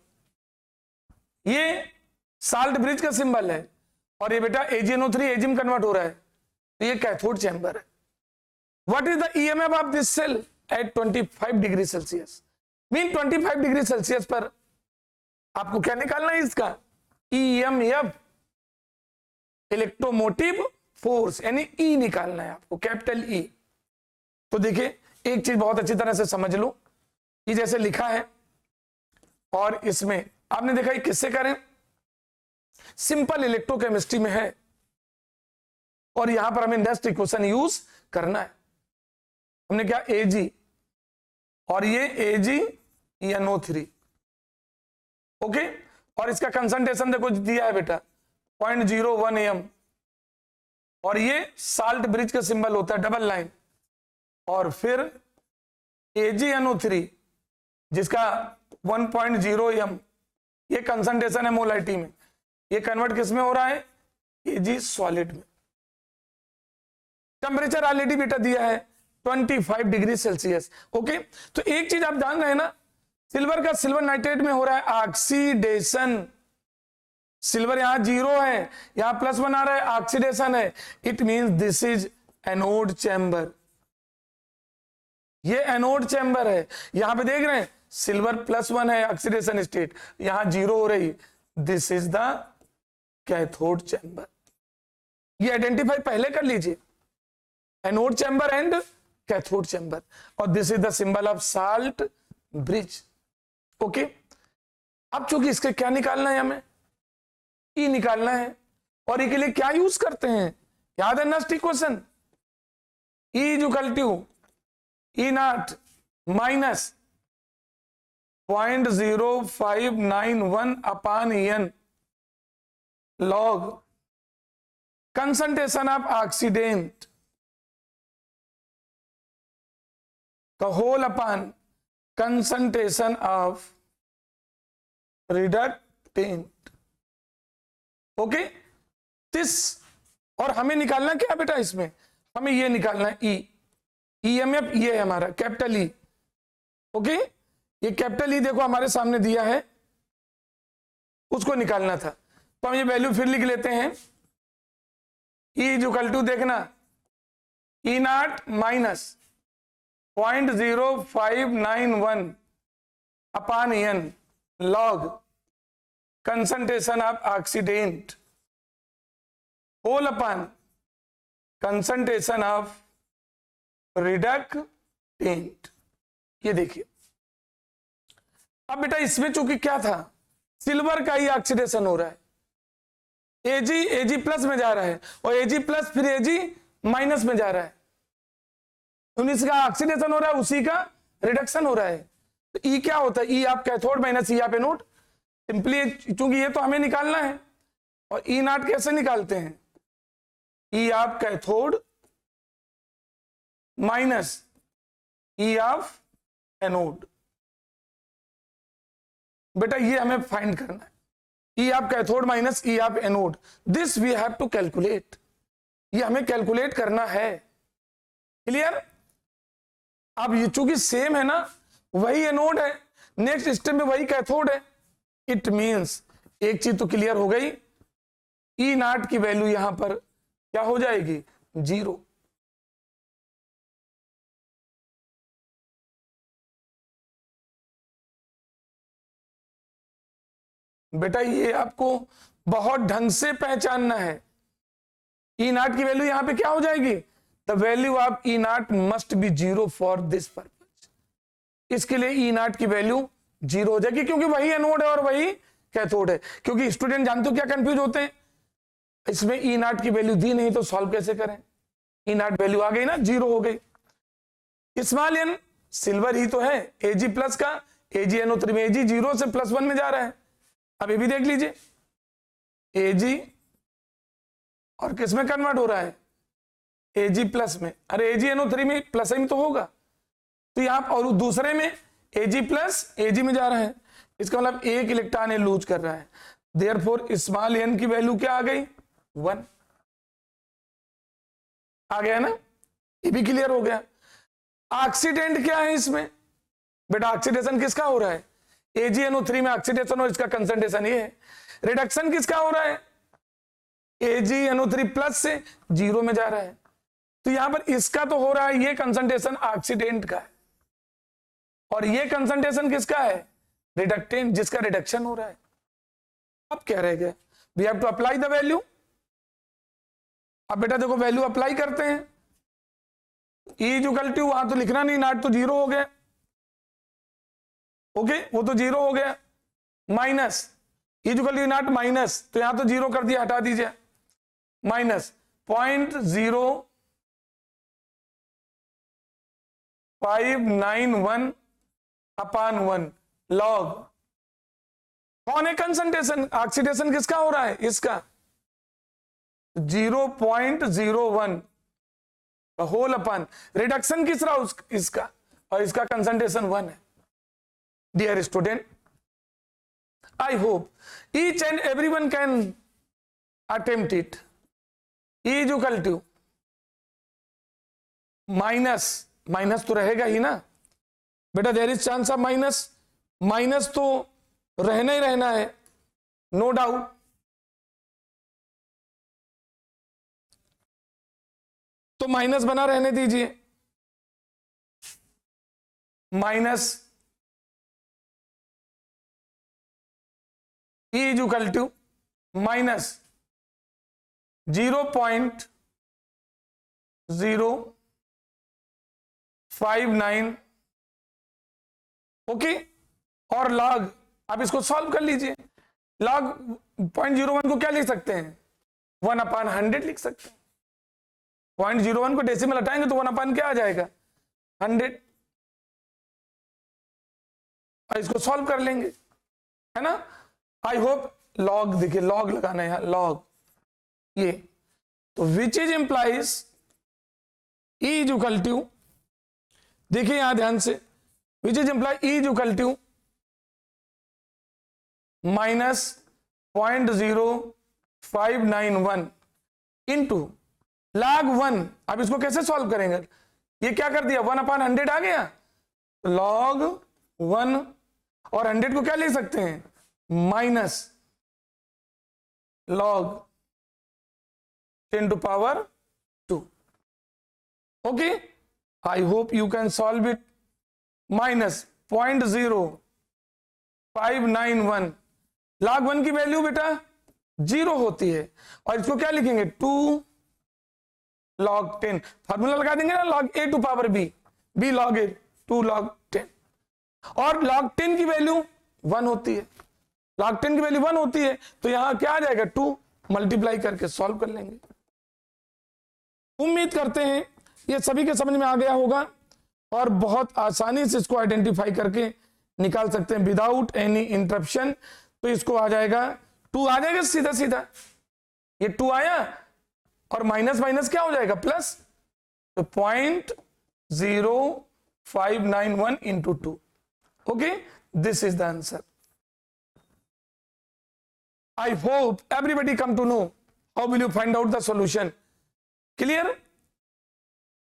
ये साल्ट ब्रिज का सिंबल है, और ये बेटा AgNO3 एजिम कन्वर्ट हो रहा है, तो ये कैथोड चैम्बर है। What is the EMF of this cell at 25 degree Celsius? Mean 25 degree Celsius पर आपको क्या निकालना है, इसका EMF, इलेक्ट्रोमोटिव फोर्स, यानी E निकालना है आपको, कैपिटल E। तो देखिए एक चीज बहुत अच्छी तरह से समझ लो, ये जैसे लिखा है और इसमें आपने देखा ये किससे करें, सिंपल इलेक्ट्रोकेमिस्ट्री में है, और यहां पर हमें नेक्स्ट इक्वेशन यूज करना है। हमने क्या Ag और ये AgNO3, ओके, और इसका कंसंट्रेशन देखो दिया है बेटा 0.01 m, और ये साल्ट ब्रिज का सिंबल होता है डबल लाइन, और फिर AgNO3 जिसका 1.0 m, ये कंसंट्रेशन है मोलारिटी में, ये कन्वर्ट किस में हो रहा है, Ag सॉलिड में। टेम्परेचर ऑलरेडी बेटा दिया है 25 डिग्री सेल्सियस, ओके। तो एक चीज आप जान रहे हैं ना, सिल्वर का सिल्वर नाइट्रेट में हो रहा है ऑक्सीडेशन, सिल्वर यहां 0 है, यहां +1 आ रहा है, ऑक्सीडेशन है, it means this is anode chamber, ये एनोड चैम्बर है। यहां पे देख रहे हैं सिल्वर +1 है, ऑक्सीडेशन स्टेट, यहां 0 हो रही, this is the cathode chamber. ये आइडेंटिफाई पहले कर लीजिए, anode chamber and cathode chamber, और this is the symbol of salt bridge, okay. अब चूंकि इसके क्या निकालना है, हमें E निकालना है, और E के लिए क्या यूज करते हैं, याद है next equation, E equal to E0 minus 0.0591 upon En log concentration of oxidant the whole upon concentration of reductant, okay. This, और हमें निकालना क्या बेटा, इसमें हमें ये निकालना है EMF, ये है हमारा कैपिटल E, ओके। ये कैपिटल E देखो हमारे सामने दिया है, उसको निकालना था, तो हम ये वैल्यू फिर लिख लेते हैं, E इक्वल टू देखना E0 minus 0.0591 upon N log concentration of oxidant whole upon concentration of reductant. ये देखिए, अब बेटा इसमें चूंकि क्या था, सिल्वर का ही ऑक्सीडेशन हो रहा है, एजी प्लस में जा रहा है और एजी प्लस फिर एजी माइनस में जा रहा है, इसका ऑक्सीडेशन हो रहा है, उसी का रिडक्शन हो रहा है। तो ई क्या होता है, ई आप कैथोड माइनस ई आप एनोड। सिंपली चूंकि ये तो हमें निकालना है, और ई नॉट कैसे निकालते हैं, E of cathode minus E of anode. बेटा ये हमें फाइंड करना है, E of cathode minus E of anode, this we have to calculate, ये हमें कैलकुलेट करना है। क्लियर? अब ये चूंकि सेम है ना, वही एनोड है, नेक्स्ट स्टेप में वही कैथोड है, इट मींस एक चीज तो क्लियर हो गई, ई नॉट की वैल्यू यहां पर क्या हो जाएगी, 0। बेटा ये आपको बहुत ढंग से पहचानना है, ई नॉट की वैल्यू यहां पे क्या हो जाएगी, the value of E not must be 0 for this purpose. इसके लिए ई नॉट की वैल्यू 0 हो जाएगी, क्योंकि वही एनोड है और वही कैथोड है। क्योंकि स्टूडेंट जानते हो क्या कंफ्यूज होते हैं, इसमें ई नॉट की वैल्यू दी नहीं तो सॉल्व कैसे करें, ई नॉट वैल्यू आ गई ना, 0 हो गई। स्मॉल एन सिल्वर ही तो है, एजी प्लस का, एजी एनओ3 में एजी 0 से +1 में जा रहा है। अब ये भी देख लीजिए, एजी और किस में कन्वर्ट हो रहा है, एजी प्लस में। अरे एजी एनओ3 में प्लस में तो होगा, तो यहां और दूसरे में एजी प्लस एजी में जा रहा है, इसका मतलब एक इलेक्ट्रॉन ये लूज कर रहा है। देयरफॉर स्मॉल एन की वैल्यू क्या आ गई, 1 आ गया ना, ये भी क्लियर हो गया। ऑक्सीडेंट क्या है इसमें, बेटा ऑक्सीडेशन किसका हो रहा है, AgNO3 में ऑक्सीडेशन और इसका कंसंट्रेशन ये है। रिडक्शन किसका हो रहा है, AgNO3 प्लस से 0 में जा रहा है, तो यहां पर इसका तो हो रहा है ये कंसंट्रेशन ऑक्सीडेंट का है, और ये कंसंट्रेशन किसका है, रिडक्टेंट, जिसका रिडक्शन हो रहा है। अब क्या रह गया, we have to apply the value. अब बेटा देखो वैल्यू अप्लाई करते हैं, E इक्वल टू, वहां तो लिखना नहीं, नॉट तो 0 हो गया, ओके वो तो 0 हो गया, minus E equal to nought minus, तो यहां तो 0 कर दिया, हटा दीजिए, माइनस 0.0591 अपान 1 लॉग, कौन है कंसंट्रेशन, ऑक्सीडेशन किसका हो रहा है, इसका 0.01 होल अपन, रिडक्शन किस रहा इसका, और इसका कंसंट्रेशन 1 है। Dear student, I hope each and everyone can attempt it. E equal to minus, minus तो रहेगा ही ना बेटा, there is chance of minus, minus तो रहना ही रहना है, नो डाउट। तो माइनस बना रहने दीजिए, minus E equal to minus 0.059, okay, और लॉग, आप इसको सॉल्व कर लीजिए। लॉग 0.01 को क्या लिख सकते हैं, 1/100 लिख सकते हैं। 0.01 को डेसिमल हटाएंगे तो 1 क्या आ जाएगा, 100, और इसको सॉल्व कर लेंगे, है ना। आई होप लॉग, देखिए लॉग लगाना है, लॉग ये, तो which is implies E equal to, देखिए यहां ध्यान से, which is implies E equal to minus 0.0591 into log 1। अब इसको कैसे सॉल्व करेंगे, ये क्या कर दिया, 1/100 आ गया, log 1, और 100 को क्या लिख सकते हैं, minus log 10⁻²। Okay, I hope you can solve it. Minus 0.0591, log 1 की वैल्यू बेटा 0 होती है, और इसको क्या लिखेंगे, 2 log 10, फॉर्मूला लगा देंगे ना log a to power b, b log a 2 log 10, और log 10 की वैल्यू 1 होती है, log 10 की वैल्यू 1 होती है, तो यहां क्या आ जाएगा 2, मल्टीप्लाई करके सॉल्व कर लेंगे। उम्मीद करते हैं ये सभी के समझ में आ गया होगा और बहुत आसानी से इसको आइडेंटिफाई करके निकाल सकते हैं विदाउट एनी इंटरप्शन। तो इसको आ जाएगा 2 आ जाएगा सीधा सीधा, ये 2 आया और माइनस माइनस क्या हो जाएगा प्लस, तो 0.0591 into 2। Okay, this is the answer. I hope everybody come to know how will you find out the solution. Clear?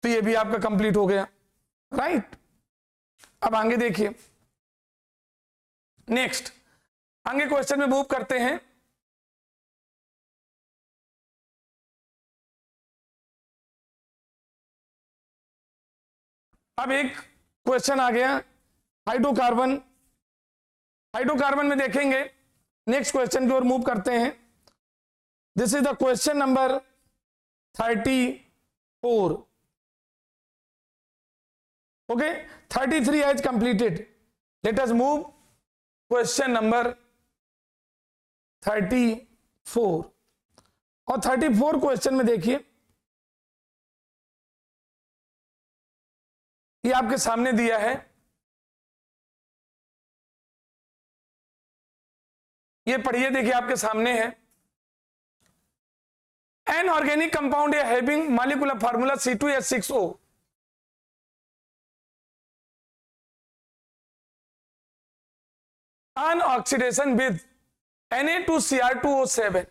तो ये भी आपका कंप्लीट हो गया, राइट? अब आगे देखिए, नेक्स्ट आगे क्वेश्चन में मूव करते हैं। अब एक क्वेश्चन आ गया हाइड्रोकार्बन, हाइड्रोकार्बन में देखेंगे, नेक्स्ट क्वेश्चन की ओर मूव करते हैं। This is the question number 34। Okay, 33 has completed, late us move question number 34। और 34 क्वेश्चन में देखिए, ये आपके सामने दिया है, ये पढ़िए, देखिए आपके सामने है। An organic compound having molecular formula C2H6O on oxidation with Na2Cr2O7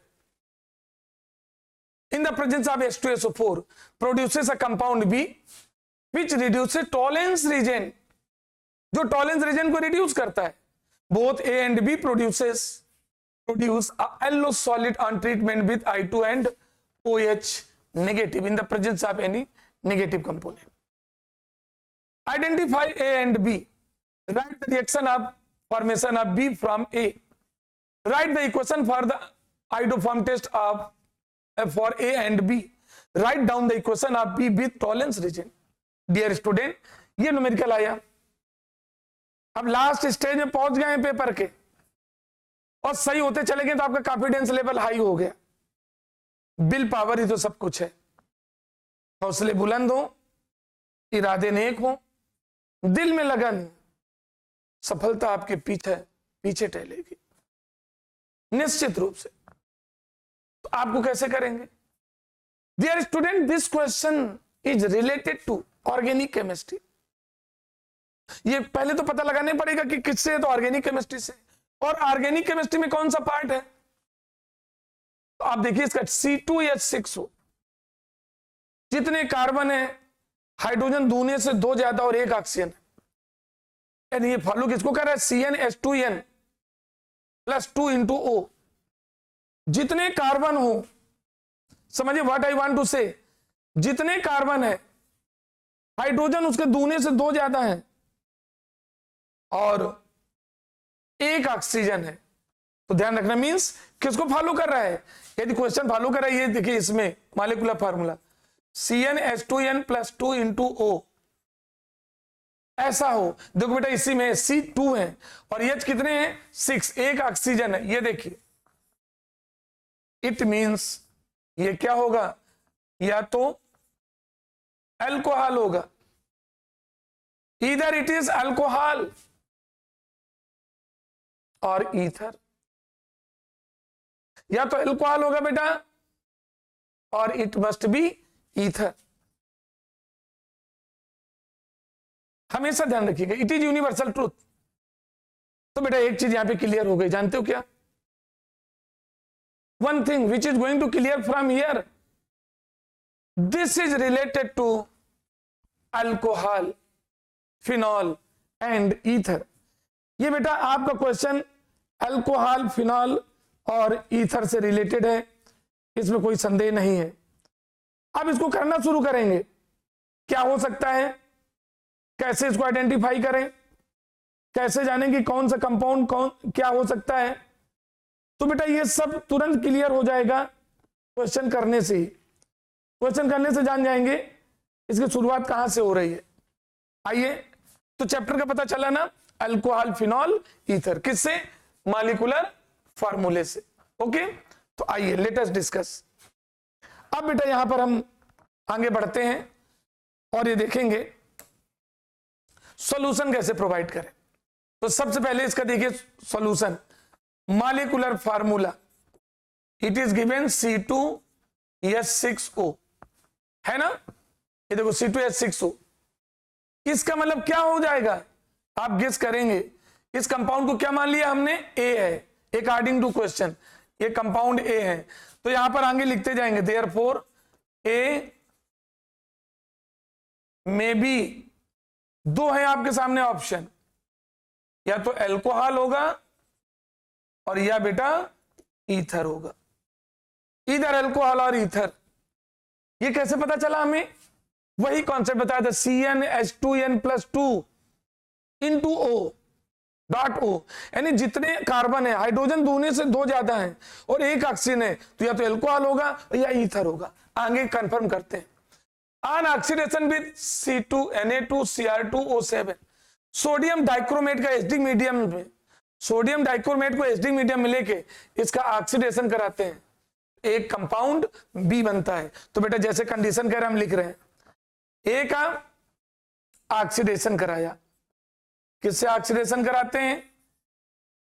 in the presence of H2SO4 produces a compound B which reduces tolerance region, जो टॉलेंस रीजन को रिड्यूस करता है। Both A and B produce a yellow solid on treatment with I2 and OH negative in the presence of any negative component. Identify A and B. Write the reaction of formation of B from A. Write the equation for the iodoform test of for A and B. Write down the equation of B with tolerance region. Dear student, ये numerical आया। अब last stage में पहुंच गए हैं paper के, और सही होते चले गए तो आपका कॉन्फिडेंस लेवल हाई हो गया। विल पावर ही तो सब कुछ है। हौसले बुलंद हो, इरादे नेक हो, दिल में लगन, सफलता आपके पीछे पीछे टहलेगी निश्चित रूप से। तो आपको कैसे करेंगे? Dear student, this question is related to organic chemistry. ये पहले तो पता लगाने पड़ेगा कि किससे, तो ऑर्गेनिक केमिस्ट्री से। और ऑर्गेनिक केमिस्ट्री में कौन सा पार्ट है? तो आप देखिए इसका C2H6O, जितने कार्बन है, हाइड्रोजन दूने से 2 ज्यादा और 1 ऑक्सीजन है। यानी ये फॉलो किसको कर रहा है? CnH2n plus 2 into O। जितने कार्बन हो, समझिए व्हाट आई वांट टू से, जितने कार्बन है, हाइड्रोजन उसके दूने से 2 ज्यादा है और 1 ऑक्सीजन है। तो ध्यान रखना, मींस किसको फॉलो कर रहा है? यदि क्वेश्चन फॉलो कर रहा है, ये देखिए इसमें molecular formula CnH2n plus 2 into O, ऐसा हो। देखो बेटा, इसी में C2 है और H कितने हैं? 6, 1 ऑक्सीजन है। ये देखिए, इट मींस ये क्या होगा? या तो अल्कोहल होगा, इधर इट इज अल्कोहल और ईथर, या तो अल्कोहल होगा बेटा और इट मस्ट बी ईथर। हमेशा ध्यान रखिएगा, इट इज यूनिवर्सल ट्रूथ। तो बेटा एक चीज यहां पे क्लियर हो गई, जानते हो क्या? One thing which is going to clear from here, this is related to alcohol, phenol and ether. ये बेटा आपका क्वेश्चन अल्कोहल, फिनॉल और ईथर से रिलेटेड है, इसमें कोई संदेह नहीं है। अब इसको करना शुरू करेंगे, क्या हो सकता है, कैसे इसको आइडेंटिफाई करें, कैसे जानें कि कौन सा कंपाउंड कौन क्या हो सकता है। तो बेटा ये सब तुरंत क्लियर हो जाएगा क्वेश्चन करने से ही। क्वेश्चन करने से जान जाएंगे इसकी शुरुआत कहां से हो रही है। आइए, तो चैप्टर का पता चला ना, अल्कोहल, फिनॉल, ईथर, किससे? मॉलिक्यूलर फार्मूले से। ओके, तो आइए लेट अस डिस्कस। अब बेटा यहां पर हम आगे बढ़ते हैं और ये देखेंगे सॉल्यूशन कैसे प्रोवाइड करें। तो सबसे पहले इसका देखिए solution, molecular formula, it is given C2H6O, है ना? ये देखो C2H6O, इसका मतलब क्या हो जाएगा आप गेस करेंगे। इस कंपाउंड को क्या मान लिया हमने? ए है, अकॉर्डिंग टू क्वेश्चन ये कंपाउंड ए है, तो यहां पर आगे लिखते जाएंगे देयरफॉर ए में बी, दो है आपके सामने ऑप्शन, या तो अल्कोहल होगा और या बेटा ईथर होगा, इधर अल्कोहल और ईथर। ये कैसे पता चला हमें? वही कॉन्सेप्ट बताया था, CnH2n+2 into O dot O, यानी जितने कार्बन है, हाइड्रोजन दोनों से दो ज्यादा है और एक ऑक्सीजन है, तो या तो अल्कोहल होगा या ईथर होगा। आगे कंफर्म करते हैं। On oxidation with C2Na2Cr2O7, sodium dichromate का एसिडिक मीडियम में, सोडियम डाइक्रोमेट को एसिडिक मीडियम में लेके इसका ऑक्सीडेशन कराते हैं, एक कंपाउंड बी बनता है। तो बेटा जैसे कंडीशन कह रहे हम लिख रहे हैं, ए का ऑक्सीडेशन कराया, किससे ऑक्सीडेशन कराते हैं?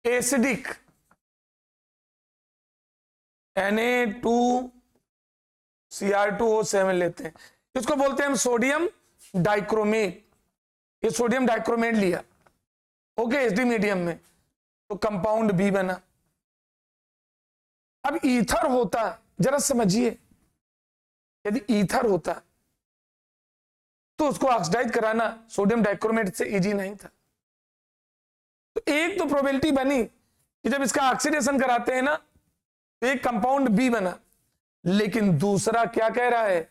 एसिडिक Na2Cr2O7 लेते हैं, इसको बोलते हैं हम सोडियम डाइक्रोमेट। ये सोडियम डाइक्रोमेट लिया, ओके, एसिडिक मीडियम में, तो कंपाउंड बी बना। अब ईथर होता, जरा समझिए, यदि ईथर होता तो उसको ऑक्सीडाइज कराना सोडियम डाइक्रोमेट से इजी नहीं था। तो एक तो प्रोबेबिलिटी बनी कि जब इसका ऑक्सीडेशन कराते हैं ना तो एक कंपाउंड बी बना, लेकिन दूसरा क्या कह रहा है?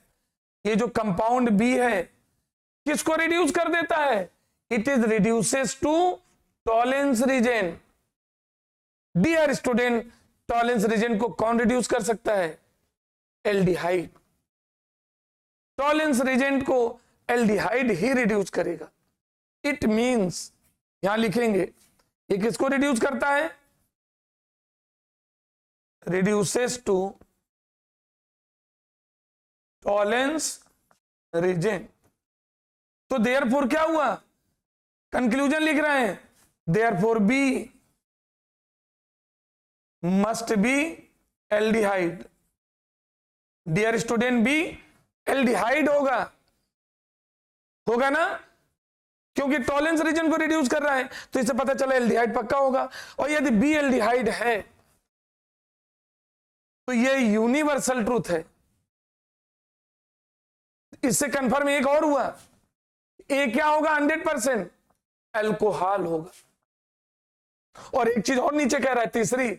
ये जो कंपाउंड बी है किसको रिड्यूस कर देता है? It is reduces to Tollens reagent. Dear student, Tollens reagent को कौन रिड्यूस कर सकता है? एल्डिहाइड। टॉलेंस रीजन को एल्डिहाइड ही रिड्यूस करेगा। इट मींस, यहां लिखेंगे, ये किसको रिड्यूस करता है? Reduces to Tollens reagent. तो देयरफॉर क्या हुआ? कंक्लूजन लिख रहे हैं, therefore B must be aldehyde. Dear student, B aldehyde होगा, होगा ना, क्योंकि टॉलेंस रीजन को रिड्यूस कर रहा है, तो इससे पता चला एल्डिहाइड पक्का होगा। और यदि बी एल्डिहाइड है तो ये यूनिवर्सल ट्रूथ है। इससे कंफर्म एक और हुआ, ए क्या होगा? 100% अल्कोहल होगा। और एक चीज और नीचे कह रहा है, तीसरी,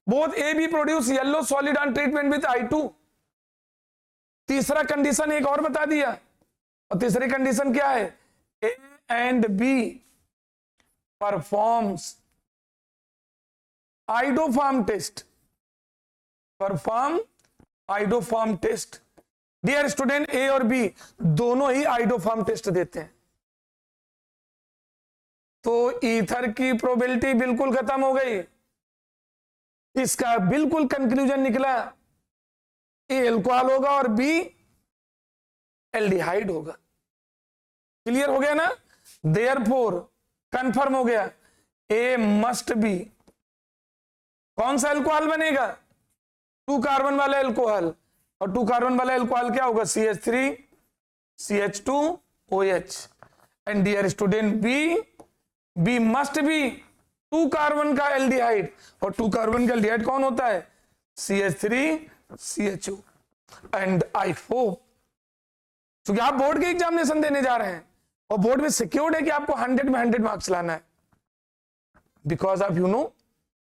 both A B produce yellow solid on treatment with I2। तीसरा कंडीशन एक और बता दिया, और तीसरी कंडीशन क्या है? A and B performs iodoform test, perform iodoform test. Dear student, A और बी दोनों ही आइडोफॉर्म टेस्ट देते हैं, तो ईथर की प्रोबेबिलिटी बिल्कुल खत्म हो गई। इसका बिल्कुल कंक्लूजन निकला, ए अल्कोहल होगा और बी एल्डिहाइड होगा। क्लियर हो गया ना? देयरफॉर कंफर्म हो गया, ए मस्ट बी, कौन सा अल्कोहल बनेगा? 2 कार्बन वाला अल्कोहल, और 2 कार्बन वाला अल्कोहल क्या होगा? CH3 CH2OH। And dear student, B must be 2 carbon का एल्डिहाइड, और 2 कार्बन का एल्डिहाइड कौन होता है? CH3 CHO। And I hope, क्योंकि आप बोर्ड के एग्जामिनेशन देने जा रहे हैं और बोर्ड में सिक्योर्ड है कि आपको 100 में 100 मार्क्स लाना है, बिकॉज ऑफ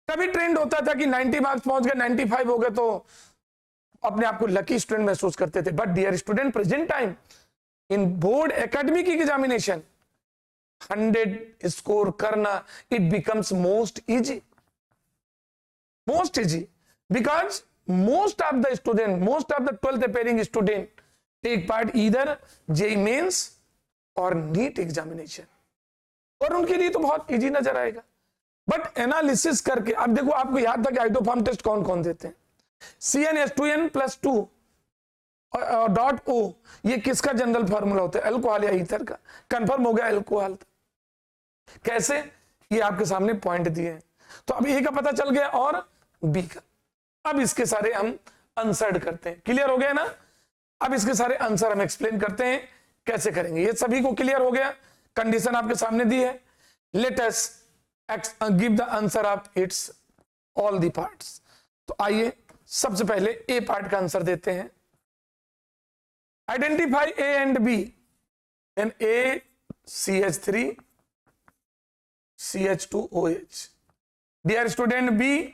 तभी ट्रेंड होता था कि 90 मार्क्स पहुंच गए, 95 हो गए तो अपने आप को लकी स्टूडेंट महसूस करते थे। But dear student, present time in board academic examination 100 score करना, it becomes most easy, because most of the 12th appearing student take part either JEE mains और नीट एग्जामिनेशन, और उनके लिए तो बहुत इजी नजर आएगा। बट एनालिसिस करके अब देखो, आपको याद था कि आइटोफॉर्म टेस्ट कौन कौन देते हैं। CnH2n+2 डॉट ओ, ये किसका जनरल फार्मूला होता है? अल्कोहल या ईथर का। कंफर्म हो गया अल्कोहल। कैसे? ये आपके सामने पॉइंट दिए हैं, तो अब ए का पता चल गया और बी का। अब इसके सारे हम आंसर करते हैं। क्लियर हो गया ना? अब इसके सारे आंसर हम एक्सप्लेन करते हैं कैसे करेंगे। ये सभी को क्लियर हो गया? कंडीशन आपके सामने दी है। Let us give the answer of its all the parts. तो आइए सबसे पहले ए पार्ट का आंसर देते हैं। Identify A and B and A CH3 CH2OH। Dear student, B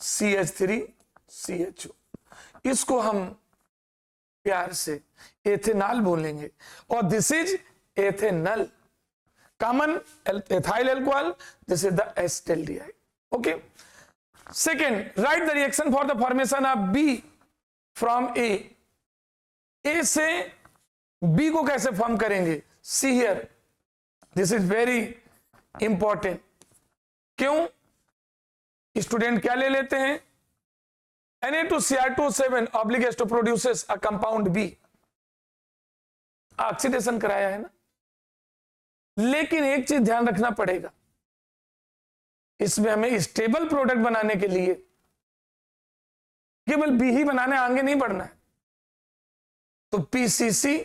CH3 CHO। इसको हम प्यार से एथेनॉल बोलेंगे, और this is ethanol, common ethyl alcohol, this is the acetaldehyde. Okay. Second, write the reaction for the formation of B from A. A से B को कैसे form करेंगे? See here, this is very important. क्यों? Student क्या ले लेते हैं? Na2Cr2O7 obligate to produces a compound B. Oxidation कराया है ना, लेकिन एक चीज ध्यान रखना पड़ेगा, इसमें हमें स्टेबल प्रोडक्ट बनाने के लिए केवल बी ही बनाने, आगे नहीं बढ़ना है। तो PCC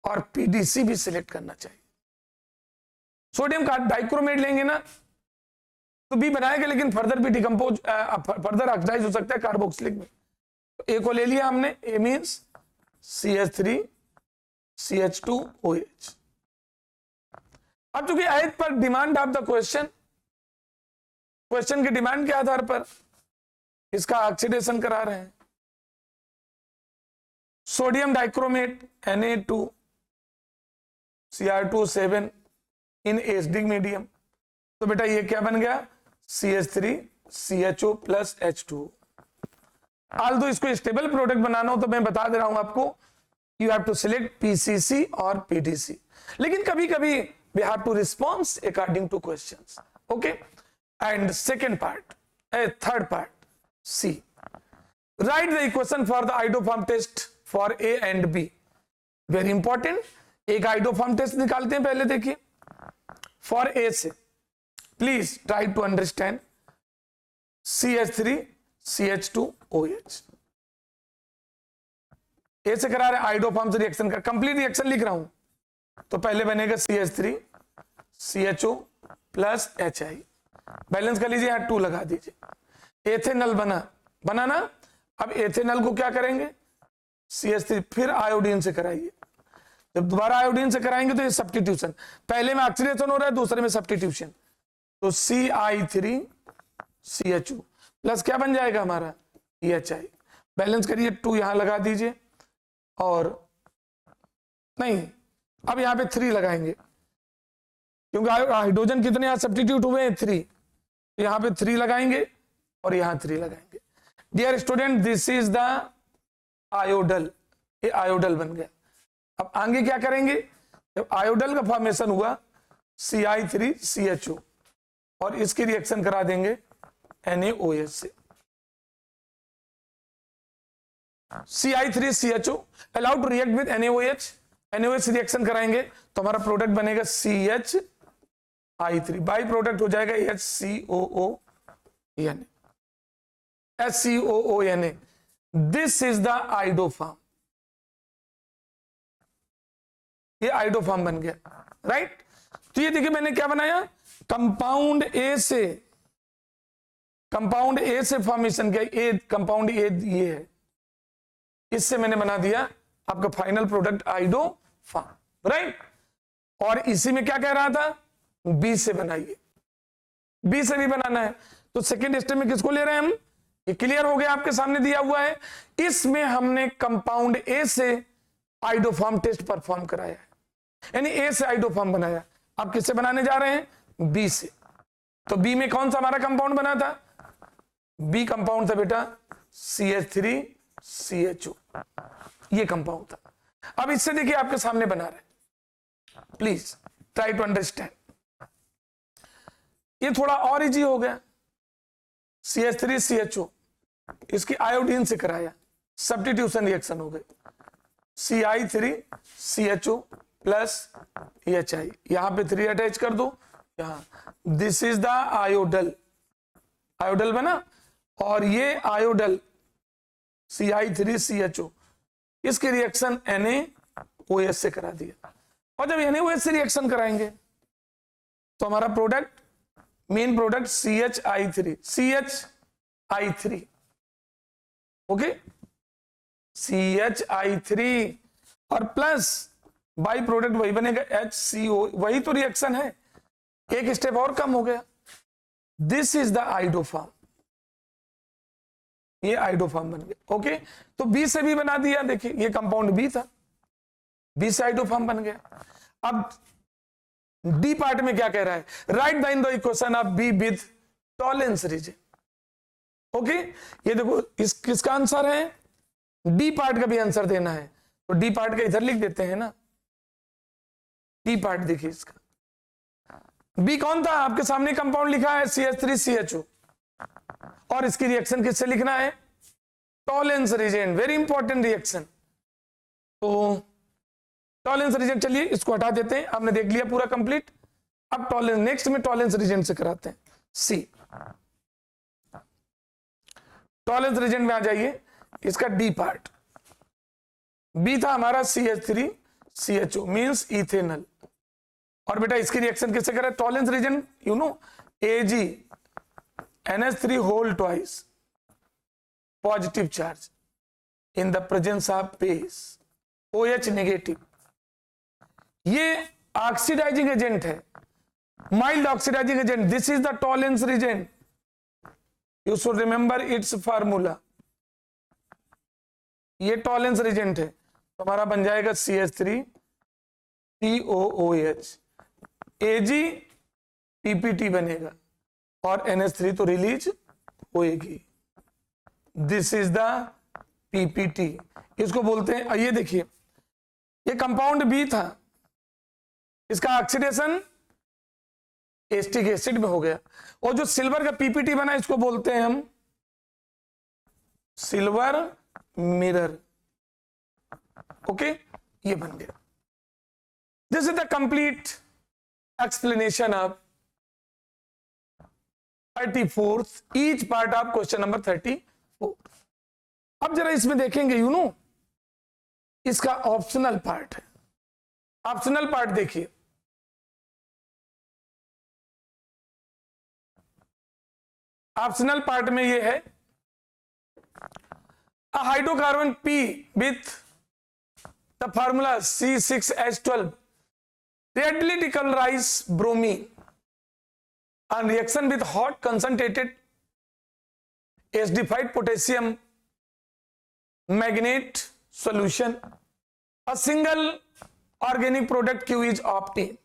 और PDC भी सिलेक्ट करना चाहिए। सोडियम का डाइक्रोमेट लेंगे ना तो बी बनाएगा, लेकिन फर्दर भी डिकम्पोज, फर्दर ऑक्सीडाइज हो सकता है कार्बोक्सिलिक में। तो ए को ले लिया हमने, ए मींस CH3 CH2OH। अब चूंकि as per demand of the question, question के डिमांड के आधार पर इसका ऑक्सीडेशन करा रहे हैं। Sodium dichromate Na2Cr2O7 in acidic medium, तो बेटा ये क्या बन गया? CH3 CHO plus H2। Although इसको स्टेबल प्रोडक्ट बनाना हो तो मैं बता दे रहा हूं आपको, you have to select PCC और PDC, लेकिन कभी कभी we have to response according to questions. Okay. And second part, third part, C, write the equation for the iodoform test for A and B। Very important. एक iodoform test निकालते हैं पहले। देखिए, for A से please try to understand CH3 CH2OH। A से करा रहे iodoform से रिएक्शन का कंप्लीट रिएक्शन लिख रहा हूं, तो पहले बनेगा CH3 CHO plus HI। Balance कर लीजिए, यहां 2 लगा दीजिए। एथेनॉल बना ना। अब एथेनॉल को क्या करेंगे? CH3 फिर आयोडीन से कराइए। जब दोबारा आयोडीन से कराएंगे तो ये सब्स्टिट्यूशन, पहले में ऑक्सीडेशन हो रहा है, दूसरे में सब्स्टिट्यूशन। तो CI3 CHO प्लस क्या बन जाएगा हमारा? HI। बैलेंस करिए, 2 यहां लगा दीजिए, और नहीं, अब यहां पे 3 लगाएंगे, क्योंकि हाइड्रोजन कितने यहां सब्स्टिट्यूट हुए हैं? 3। यहां पे 3 लगाएंगे और यहां 3 लगाएंगे। Dear student, this is the आयोडल। ये आयोडल बन गया। अब आगे क्या करेंगे? जब आयोडल का फॉर्मेशन हुआ CI3 CHO, और इसकी रिएक्शन करा देंगे NaOH से। CI3 CHO allowed to react with NaOH, NaOH से रिएक्शन कराएंगे तो हमारा प्रोडक्ट बनेगा CHI3, बाई प्रोडक्ट हो जाएगा HCOONA। This is the iodoform. ये आइडोफॉर्म बन गया, राइट। तो ये देखिए मैंने क्या बनाया, कंपाउंड ए से फॉर्मेशन किया। ए कंपाउंड ए ये है, इससे मैंने बना दिया आपका फाइनल प्रोडक्ट आइडोफॉर्म, राइट। और इसी में क्या कह रहा था? बी से बनाइए, बी से भी बनाना है। तो सेकेंड स्टेप में किसको ले रहे हैं हम? ये क्लियर हो गया, आपके सामने दिया हुआ है। इसमें हमने कंपाउंड ए से आइडोफॉर्म टेस्ट परफॉर्म कराया है, यानी ए से आइडोफॉर्म बनाया। आप किससे बनाने जा रहे हैं? बी से। तो बी में कौन सा हमारा कंपाउंड बना था? बी कंपाउंड था बेटा CH3 CHO। ये कंपाउंड था। अब इससे देखिए आपके सामने बना रहे, प्लीज ट्राई टू अंडरस्टैंड। ये थोड़ा और इजी हो गया, CH3CHO, इसकी आयोडीन से कराया, सब्स्टिट्यूशन रिएक्शन हो गई, CI3CHO प्लस HI, यहां पे 3 अटैच कर दो, यहां दिस इज द आयोडल, आयोडल बना, और ये आयोडल CI3CHO, इसकी रिएक्शन NaOH से करा दिया। और जब NaOH से रिएक्शन कराएंगे तो हमारा product, main product CHI3, okay, CHI3 और प्लस बाई प्रोडक्ट वही बनेगा HCO, वही तो रिएक्शन है, एक स्टेप और कम हो गया। दिस इज द आइडोफॉर्म, ये आइडोफॉर्म बन गया, ओके। तो बी से भी बना दिया, देखिए ये कंपाउंड बी था, बी से आइडोफॉर्म बन गया। अब डी पार्ट में क्या कह रहा है, write the in the equation of B with Tollens reagent, okay. ये देखो इस किसका आंसर है, डी पार्ट का भी आंसर देना है, तो डी पार्ट का इधर लिख देते हैं ना, डी पार्ट देखिए इसका, बी कौन था, आपके सामने कंपाउंड लिखा है CH3CHO, और इसकी रिएक्शन किससे लिखना है, Tollens reagent, very important reaction. तो टॉलेंस रीजन, चलिए इसको हटा देते हैं, आपने देख लिया पूरा कंप्लीट। अब टॉलेंस, नेक्स्ट में टॉलेंस रीजन से कराते हैं, सी, टॉलेंस रीजन में आ जाइए, इसका डी पार्ट, बी था हमारा CH3CHO मींस इथेनॉल, और बेटा इसकी रिएक्शन किससे करें, Tollens reagent, you know, AgNH3 whole twice positive charge in the presence of base OH negative, ये ऑक्सीडाइजिंग एजेंट है, mild oxidising agent, this is the Tollens reagent, you should remember its formula, ये Tollens reagent है, तो हमारा बन जाएगा CH3COOH, AgPPT बनेगा, और NH3 तो रिलीज होएगी, दिस इज द PPT, इसको बोलते हैं। ये देखिए ये कंपाउंड बी था, इसका ऑक्सीडेशन एस्टिक एसिड में हो गया, और जो सिल्वर का PPT बना इसको बोलते हैं हम सिल्वर मिरर, ओके, ये बन गया। This is the complete explanation of 34th each part of question number 34। अब जरा इसमें देखेंगे, यू नो, इसका ऑप्शनल पार्ट है, ऑप्शनल पार्ट देखिए, ऑप्शनल पार्ट में ये है, a hydrocarbon P with the formula C6H12 readily decolorize bromine on reaction with hot concentrated acidified potassium magnate solution. A single organic product Q is obtained.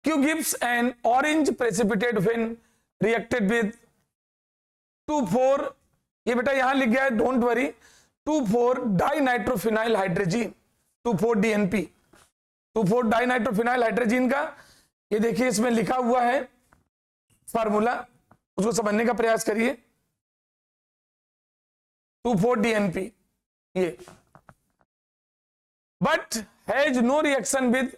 Q gives an orange precipitate when reacted with 2,4, ये बेटा यहां लिख गया है, don't worry, two four dinitrophenyl hydrazine, 2,4-DNP, two four dinitrophenyl hydrazine का, ये देखिए इसमें लिखा हुआ है फार्मूला, उसको समझने का प्रयास करिए, 2,4-DNP, ये, but has no reaction with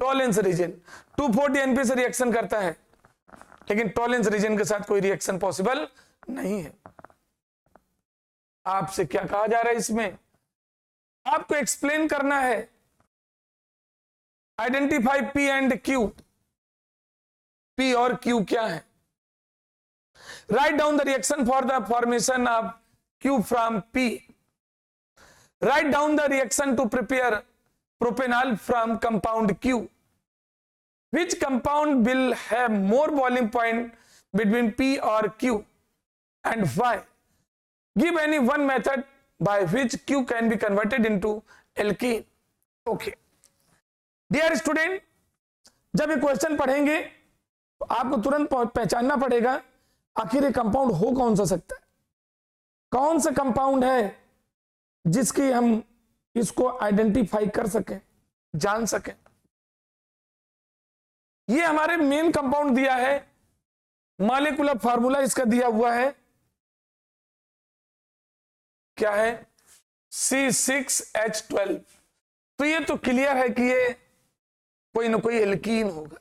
Tollens reagent, 2,4-DNP से रिएक्शन करता है, लेकिन टॉलेंस रीजन के साथ कोई रिएक्शन पॉसिबल नहीं है। आपसे क्या कहा जा रहा है, इसमें आपको एक्सप्लेन करना है, identify P and Q, P और Q क्या है, write down the reaction for the formation of Q from P, write down the reaction to prepare propanol from compound Q, which compound will have more boiling point between P or Q and why? Give any one method by which Q can be converted into alkene. Okay. Dear student, जब ये question पढ़ेंगे तो आपको तुरंत पहचानना पड़ेगा आखिर ये कंपाउंड हो कौन सा सकता है, कौन सा कंपाउंड है जिसकी हम इसको आइडेंटिफाई कर सकें, जान सकें। ये हमारे मेन कंपाउंड दिया है, मॉलिक्यूलर फार्मूला इसका दिया हुआ है, क्या है? C6H12। तो ये तो क्लियर है कि ये कोई ना कोई एल्कीन होगा,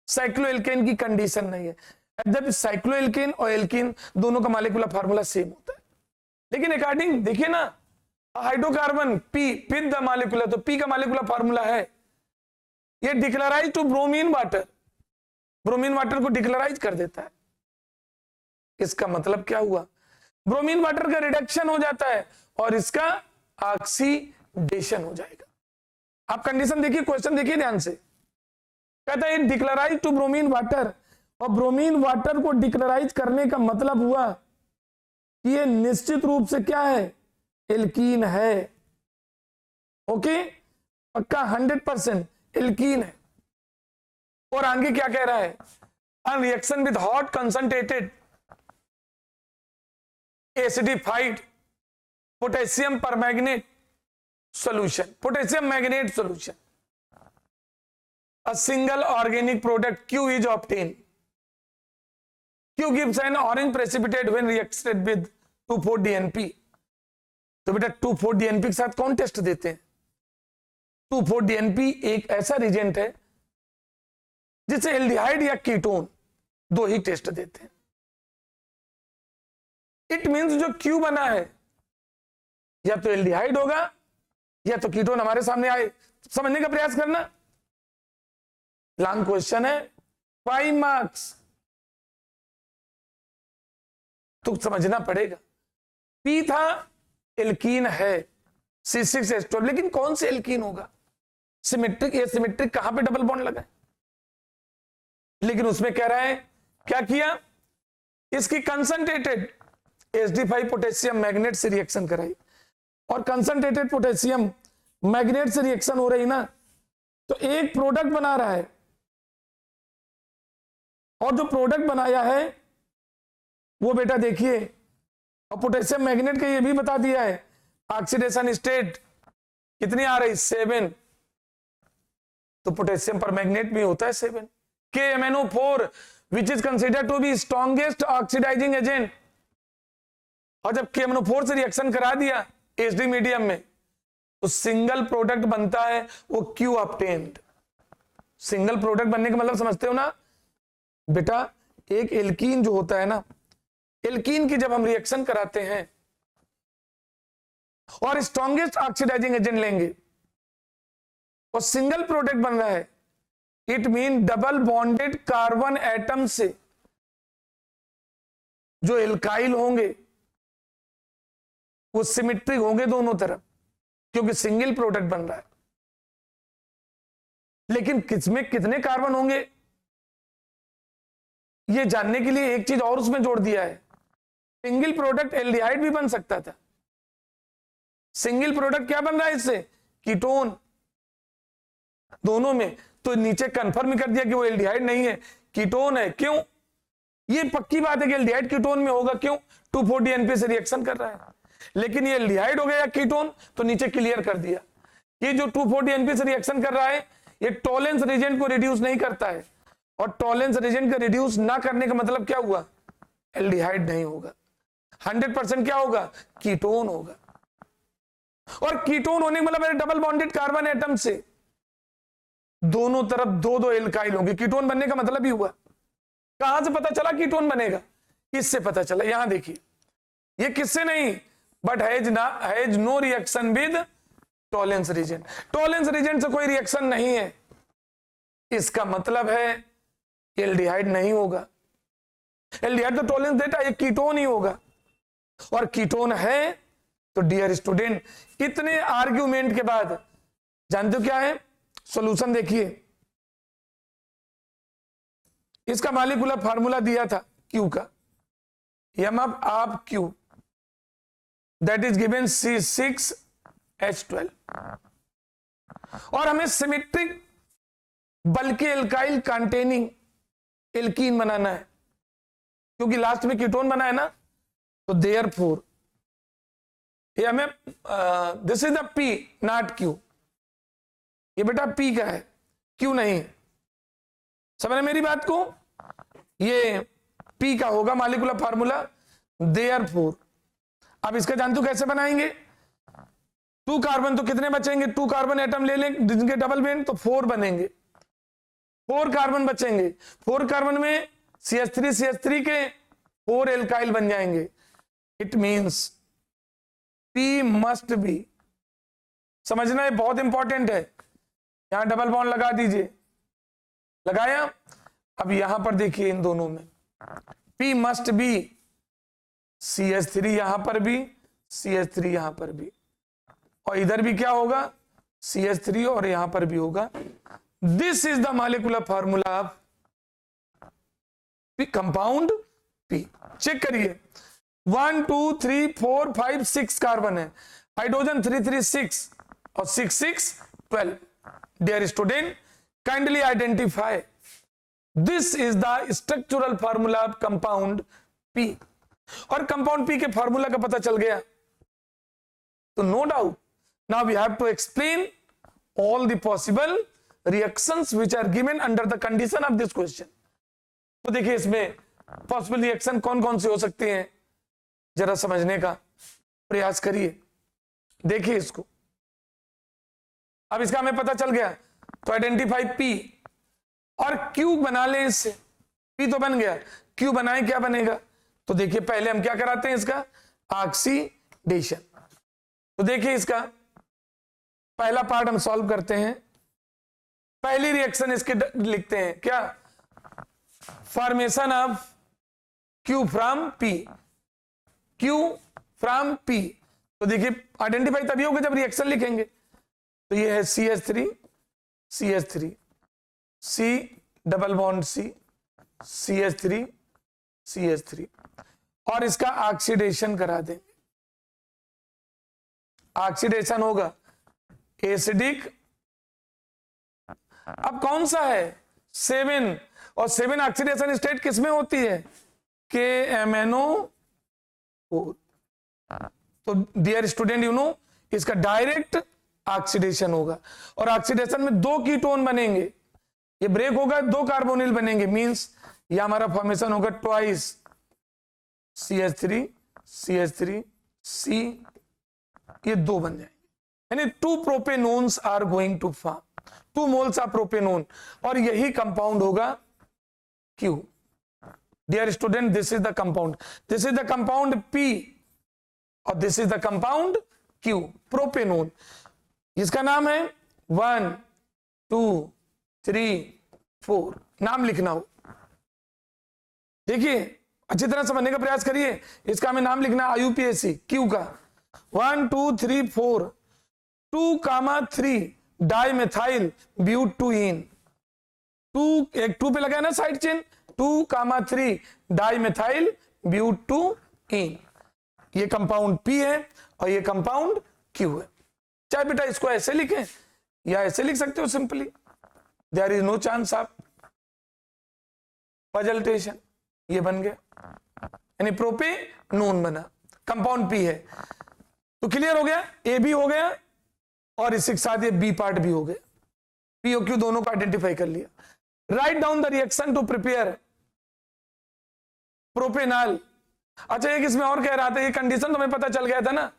साइक्लोएल्केन की कंडीशन नहीं है। जब साइक्लोएल्केन और एल्कीन दोनों का मॉलिक्यूलर फार्मूला सेम होता है, लेकिन अकॉर्डिंग देखिए ना, hydrocarbon P with the molecular, तो पी का मॉलिक्यूलर फार्मूला है, ये decolourise to bromine water, bromine water को डिक्लराइज कर देता है। इसका मतलब क्या हुआ? ब्रोमीन वाटर का रिडक्शन हो जाता है और इसका ऑक्सीडेशन हो जाएगा। आप कंडीशन देखिए, क्वेश्चन देखिए ध्यान से, कहता है डिक्लराइज टू ब्रोमीन वाटर, और ब्रोमीन वाटर को डिक्लराइज करने का मतलब हुआ कि ये निश्चित रूप से क्या है? एल्कीन है। ओके, पक्का 100% एल्कीन है। और आगे क्या कह रहा है? Reaction with hot concentrated acidified potassium permanganate solution, potassium magnet solution, a single organic product Q is obtained. Q gives an orange precipitate when reacted with 2,4-DNP. तो बेटा 2,4-DNP के साथ कौन टेस्ट देते हैं? 2,4-DNP एक ऐसा रिजेंट है जिसे एल्डिहाइड या कीटोन दो ही टेस्ट देते हैं। इट मींस जो Q बना है या तो एल्डिहाइड होगा या तो कीटोन हमारे सामने आए। समझने का प्रयास करना, लॉन्ग क्वेश्चन है, 5 मार्क्स, तो समझना पड़ेगा। पी था, एल्कीन है, C6H12, लेकिन कौन से एल्कीन होगा? सिमेट्रिक, एसिमेट्रिक, कहां पे डबल बॉन्ड लगा है? लेकिन उसमें कह रहा है क्या किया? इसकी कंसंट्रेटेड HD5 पोटेशियम मैग्नेट से रिएक्शन कराई, और कंसंट्रेटेड पोटेशियम मैग्नेट से रिएक्शन हो रही ना, तो एक प्रोडक्ट बना रहा है, और जो प्रोडक्ट बनाया है वो बेटा देखिए, और पोटेशियम मैग्नेट का ये भी बता दिया है, ऑक्सीडेशन स्टेट कितनी आ रही? 7। तो पोटेशियम पर मैग्नेट भी होता है 7। KMnO4 which is considered to be strongest oxidising agent, और जब KMnO4 से रिएक्शन करा दिया HD मीडियम में, तो सिंगल प्रोडक्ट बनता है, वो Q ऑब्टेन्ड। सिंगल प्रोडक्ट बनने का मतलब समझते हो ना बेटा? एक एल्कीन जो होता है ना, एल्कीन की जब हम रिएक्शन कराते हैं और स्ट्रॉन्गेस्ट ऑक्सीडाइजिंग एजेंट लेंगे और सिंगल प्रोडक्ट बन रहा है, it mean double bonded carbon atom से जो एल्काइल होंगे वो सिमेट्रिक होंगे दोनों तरफ, क्योंकि सिंगल प्रोडक्ट बन रहा है। लेकिन किसमें कितने कार्बन होंगे ये जानने के लिए एक चीज और उसमें जोड़ दिया है, सिंगल प्रोडक्ट एल्डिहाइड भी बन सकता था। सिंगल प्रोडक्ट क्या बन रहा है इससे? कीटोन, दोनों में। तो नीचे कंफर्म कर दिया कि वो एल्डिहाइड नहीं है, कीटोन है। क्यों? ये पक्की बात है कि एल्डिहाइड कीटोन में होगा। क्यों? 2,4-DNP से रिएक्शन कर रहा है। लेकिन ये एल्डिहाइड हो गया या कीटोन, तो नीचे क्लियर कर दिया ये जो 2,4-DNP से रिएक्शन कर रहा है, ये टॉलेंस रिजेंट को रिड्यूस नहीं करता है, और टॉलेंस रिजेंट का रिड्यूस ना करने का मतलब क्या हुआ? एल्डिहाइड नहीं होगा, 100% क्या होगा? कीटोन होगा। और कीटोन होने का मतलब डबल बॉन्डेड कार्बन एटम से दोनों तरफ दो दो एल्काइल होंगे। कीटोन बनने का मतलब ही हुआ। कहां से पता चला कीटोन बनेगा? इससे पता चला। यहां देखिए, ये किससे नहीं, but has no reaction with Tollens reagent. Tollens reagent से कोई रिएक्शन नहीं है, इसका मतलब है एल्डिहाइड नहीं होगा। एल्डिहाइड तो टॉलेंस देता है, ये कीटोन ही होगा। और कीटोन है तो डियर स्टूडेंट इतने आर्ग्यूमेंट के बाद जानते हो क्या है सॉल्यूशन? देखिए, इसका मॉलिक्यूलर फार्मूला दिया था Q का, M Q that is given C6H12, और हमें सिमेट्रिक बल्कि एल्काइल कंटेनिंग एल्कीन बनाना है, क्योंकि लास्ट में कीटोन बना है ना। तो देयरफॉर ये हमें this is the P not Q, ये बेटा पी का है, क्यू नहीं। समझ मेरी बात को, ये पी का होगा मॉलिक्यूलर फार्मूला। देयरफॉर अब इसका जानते हो कैसे बनाएंगे, 2 कार्बन तो कितने बचेंगे, 2 कार्बन एटम ले लें जिनके डबल बॉन्ड तो 4 बनेंगे, 4 कार्बन बचेंगे, 4 कार्बन में CH3 के 4 एल्काइल बन जाएंगे। It means P must be, समझना है बहुत इंपॉर्टेंट है। यहां डबल बॉन्ड लगा दीजिए, लगाया। अब यहां पर देखिए इन दोनों में P मस्ट बी CH3 यहां पर भी, CH3 यहां पर भी, और इधर भी क्या होगा CH3 और यहां पर भी होगा। This is the molecular formula of compound P। Check करिए 1 2 3 4 5 6 कार्बन है, हाइड्रोजन 3 3 6 और 6 6 12। Dear student kindly identify this is the structural formula of compound P। और कंपाउंड P के फार्मूला का पता चल गया तो no doubt now we have to explain all the possible reactions which are given under the condition of this question. तो देखिए इसमें पॉसिबल रिएक्शन कौन कौन से हो सकते हैं जरा समझने का प्रयास करिए। देखिए इसको, अब इसका हमें पता चल गया तो आइडेंटिफाई P और Q बना लें इससे। P तो बन गया, Q बनाए क्या बनेगा, तो देखिए पहले हम क्या कराते हैं इसका ऑक्सीडेशन। तो देखिए इसका पहला पार्ट हम सॉल्व करते हैं। पहली रिएक्शन इसके लिखते हैं क्या, formation of Q from P, Q from P। तो देखिए आइडेंटिफाई तभी होगा जब रिएक्शन लिखेंगे। तो ये है CH3 CH3 C double bond C CH3 CH3 और इसका ऑक्सीडेशन करा देंगे। ऑक्सीडेशन होगा एसिडिक, अब कौन सा है 7, और 7 ऑक्सीडेशन स्टेट किसमें होती है KMnO4। तो डियर स्टूडेंट यू नो इसका डायरेक्ट ऑक्सीडेशन होगा, और ऑक्सीडेशन में 2 कीटोन बनेंगे, ये ब्रेक होगा 2 कार्बोनिल बनेंगे, मींस ये हमारा फॉर्मेशन होगा ट्वाइस CH3 CH3 C, ये 2 बन जाएंगे, यानी 2 propanones are going to form, 2 moles of propanone, और यही कंपाउंड होगा Q। Dear student this is the compound, this is the compound P और this is the compound Q, propanone. इसका नाम है 1 2 3 4, नाम लिखना हो। देखिए अच्छी तरह समझने का प्रयास करिए, इसका हमें नाम लिखना IUPAC Q का 1 2 3 4 2,3 डाइमेथाइल ब्यूटेन, 2 एक 2 पे लगा है ना साइड चेन, 2,3 डाइमेथाइल ब्यूटेन। ये कंपाउंड P है और ये कंपाउंड Q है। चाहे बेटा इसको ऐसे लिखें या ऐसे लिख सकते हो simply, there is no chance of पजल्टेशन। ये बन गया यानी प्रोपेनोन बना, कंपाउंड P है। तो क्लियर हो गया, A भी हो गया और इसी के साथ ये B पार्ट भी हो गया, P और Q दोनों को आइडेंटिफाई कर लिया। Write down the reaction to prepare propanol. अच्छा एक इसमें और कह रहा था, ये कंडीशन तो हमें पता चल गया था ना,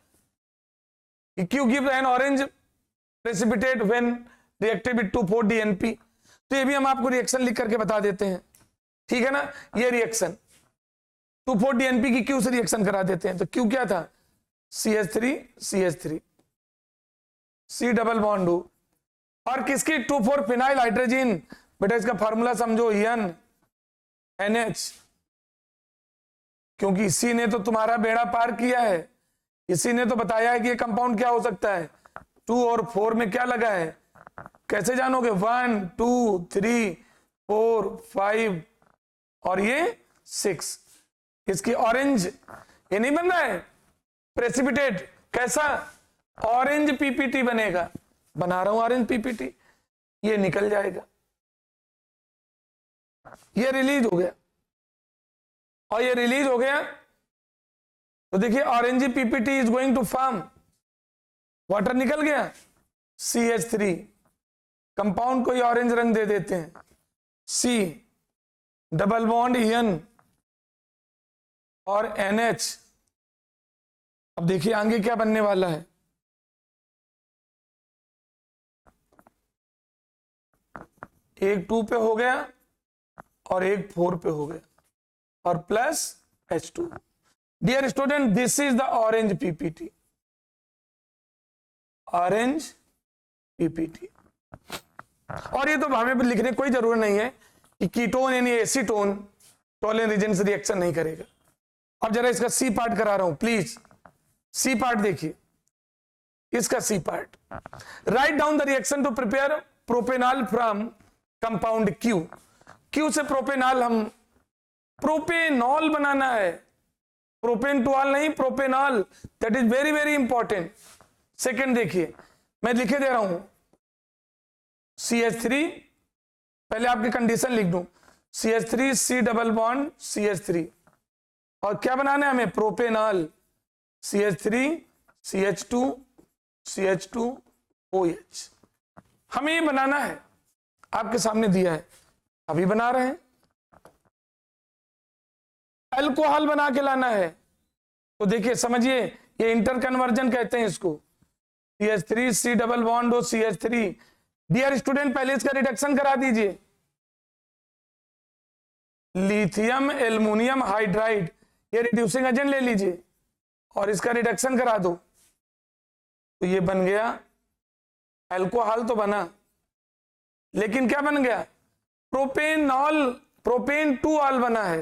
Q gives an orange precipitate when reacted with 2,4-DNP। तो ये भी हम आपको रिएक्शन लिख करके बता देते हैं, ठीक है ना। ये रिएक्शन 2,4-DNP की Q से रिएक्शन करा देते हैं। तो Q क्या था CH3 CH3 C double bond हो, और किसकी 2,4-फिनाइल हाइड्रोजन, बेटा इसका फार्मूला समझो NH, क्योंकि इसी ने तो तुम्हारा बेड़ा पार किया है, इसी ने तो बताया है कि ये कंपाउंड क्या हो सकता है। 2 और 4 में क्या लगा है, कैसे जानोगे 1 2 3 4 5 और ये 6। इसकी ऑरेंज, ये नहीं बन रहा है प्रेसिपिटेट, कैसा ऑरेंज PPT बनेगा, बना रहा हूं ऑरेंज PPT, ये निकल जाएगा, ये रिलीज हो गया, और ये रिलीज हो गया तो देखिए orange PPT is going to form, water निकल गया, CH3, कंपाउंड कोई ऑरेंज रंग दे देते हैं, C डबल बॉन्ड EN और NH। अब देखिए आगे क्या बनने वाला है, एक 2 पे हो गया और एक 4 पे हो गया और plus H2। Dear student, this is the orange PPT, orange PPT. और ये तो हमें लिखने कोई जरूरत नहीं है कि कीटोन यानी एसीटोन टोलन रीजन से रिएक्शन नहीं करेगा। अब जरा इसका सी पार्ट करा रहा हूं, प्लीज सी पार्ट देखिए, इसका C part, right down the reaction to prepare propanol from compound Q. Q से प्रोपेनॉल, हम प्रोपेनॉल बनाना है, प्रोपेन टुआल नहीं, propanol, that is very very important. Second देखिए, मैं लिखे दे रहा हूं CH3, पहले आपकी कंडीशन लिख दूं, CH3 C double bond CH3, और क्या बनाना है हमें, propanol, CH3 CH2 CH2 OH। हमें ये बनाना है, आपके सामने दिया है, अभी बना रहे हैं। अल्कोहल बना के लाना है, तो देखिए समझिए, ये इंटर कन्वर्जन कहते हैं इसको, CH3 C डबल बॉन्ड हो CH3। डियर स्टूडेंट, पहले इसका रिडक्शन करा दीजिए, लिथियम एल्युमिनियम हाइड्राइड, ये रिड्यूसिंग एजेंट ले लीजिए और इसका रिडक्शन करा दो, तो ये बन गया अल्कोहल, तो बना, लेकिन क्या बन गया, प्रोपेनॉल, प्रोपेन 2 बना है,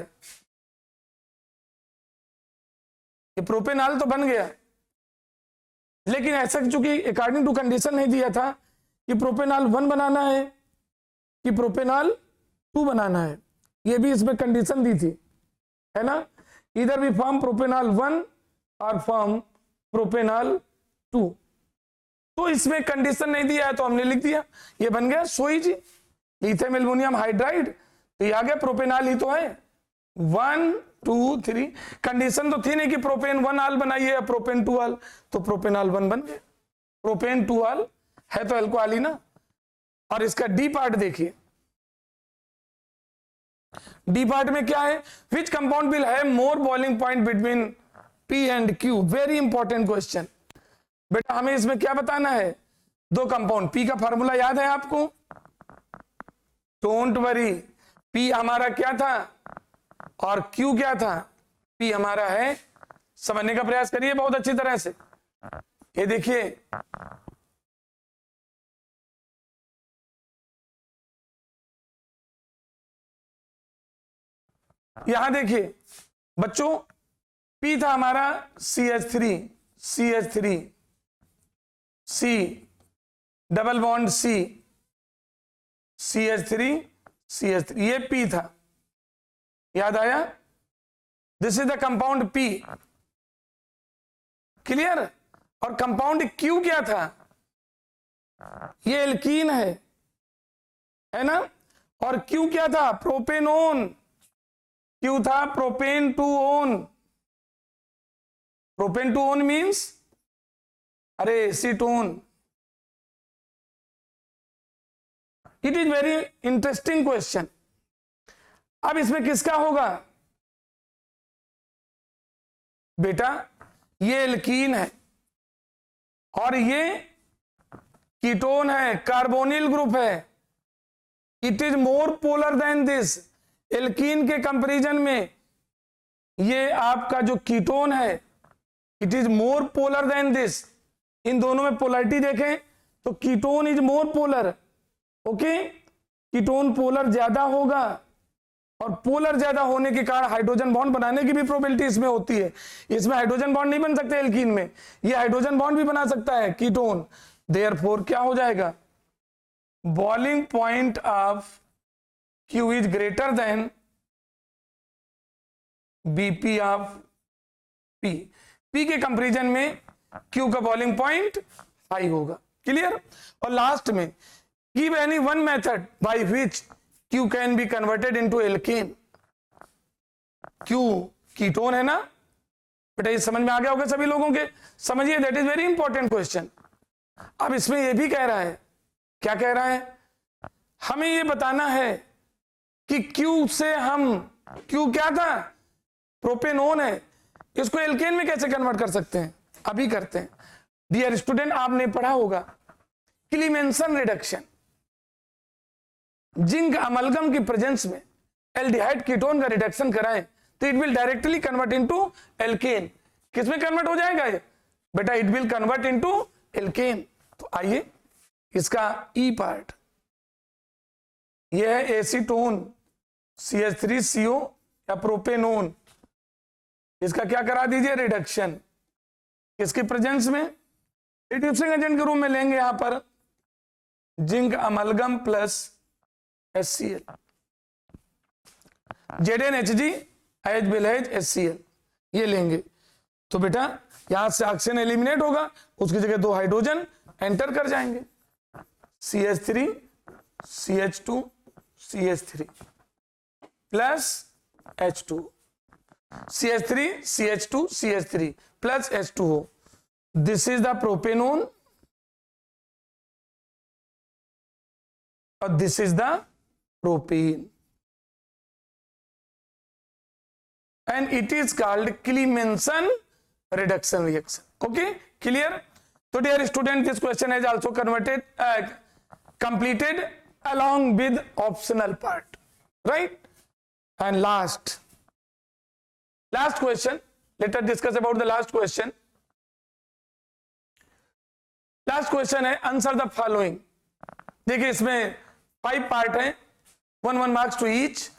ये प्रोपेनॉल तो बन गया, लेकिन ऐसा चूंकि अकॉर्डिंग टू कंडीशन नहीं दिया था कि प्रोपेनॉल 1 बनाना है कि प्रोपेनॉल 2 बनाना है, ये भी इसमें कंडीशन दी थी, है ना, इधर भी फॉर्म प्रोपेनॉल 1 और फॉर्म प्रोपेनॉल 2। तो इसमें कंडीशन नहीं दिया है तो हमने लिख दिया, ये बन गया सोई जी, लिथियम एल्युमिनियम हाइड्राइड, तो ये आ गया प्रोपेनॉल ही तो है, 1 2 3। कंडीशन तो थी नहीं कि प्रोपेन 1 बनाइए या प्रोपेन 2, तो प्रोपेनॉल 1 बन गया, प्रोपेन 2 है तो अल्कोहल ही ना। और इसका डी पार्ट देखिए, डी पार्ट में क्या है, which compound will have more boiling point between P and Q। Very important question बेटा, हमें इसमें क्या बताना है, 2 कंपाउंड, P का फॉर्मूला याद है आपको, डोंट वरी, P हमारा क्या था और Q क्या था, P हमारा है, समझने का प्रयास करिए बहुत अच्छी तरह से। ये देखिए, यहां देखिए बच्चों, P था हमारा CH3 C double bond C CH3 ये P था, याद आया, this is the compound P, clear. और कंपाउंड Q क्या था, ये एल्कीन है ना, और Q क्या था, प्रोपेनोन, Q था प्रोपेन 2-ओन, प्रोपेन 2-ओन मीन्स अरे acetone. It is very interesting question. अब इसमें किसका होगा बेटा, ये एल्कीन है और ये कीटोन है, कार्बोनिल ग्रुप है, it is more polar than this. Alkene के कंपैरिजन में ये आपका जो कीटोन है it is more polar than this. इन दोनों में पोलरिटी देखें तो ketone is more polar, okay, ketone polar ज्यादा होगा और पोलर ज्यादा होने के कारण हाइड्रोजन बॉन्ड बनाने की भी प्रोबेबिलिटी इसमें होती है। इसमें हाइड्रोजन बॉन्ड नहीं बन सकते एल्कीन में, ये हाइड्रोजन बॉन्ड भी बना सकता है कीटोन। देयरफॉर क्या हो जाएगा, boiling point of Q is greater than BP of P। P के कंपैरिजन में Q का बॉइलिंग पॉइंट हाई होगा, क्लियर। और लास्ट में give any one method by which Q can be converted into alkane. Q ketone है ना, बेटा ये समझ में आ गया होगा सभी लोगों के? समझिए, that is very important question. अब इसमें ये भी कह रहा है, क्या कह रहा है, हमें ये बताना है कि Q से हम, Q क्या था, प्रोपेनोन है, इसको एल्केन में कैसे कन्वर्ट कर सकते हैं? अभी करते हैं। डियर स्टूडेंट, आपने पढ़ा होगा क्लीमेंसन रिडक्शन, जिंक अमलगम की प्रेजेंस में एल्डिहाइड कीटोन का रिडक्शन कराएं तो it will directly convert into alkane. किसमें कन्वर्ट हो जाएगा ये? बेटा it will convert into alkane. तो आइए इसका ई पार्ट, ये है एसीटोन CH3CO या प्रोपेनोन, इसका क्या करा दीजिए, रिडक्शन। इसकी प्रेजेंस में रिड्यूसिंग एजेंट के रूप में लेंगे यहां पर zinc amalgam plus HCl, ZnHG H will H HCl, ये लेंगे। तो बेटा यहां से ऑक्सीजन एलिमिनेट होगा, उसकी जगह 2 हाइड्रोजन एंटर कर जाएंगे, CH3 CH2 CH3 plus H2, CH3 CH2 CH3 plus H2O। This is the propanone और this is the propane and it is called Clemmensen reduction reaction. Okay, clear? So dear student, this question is also completed along with optional part, right? And last question, let us discuss about the last question. Last question है answer the following. देखिए इसमें 5 part है, 1 marks to each.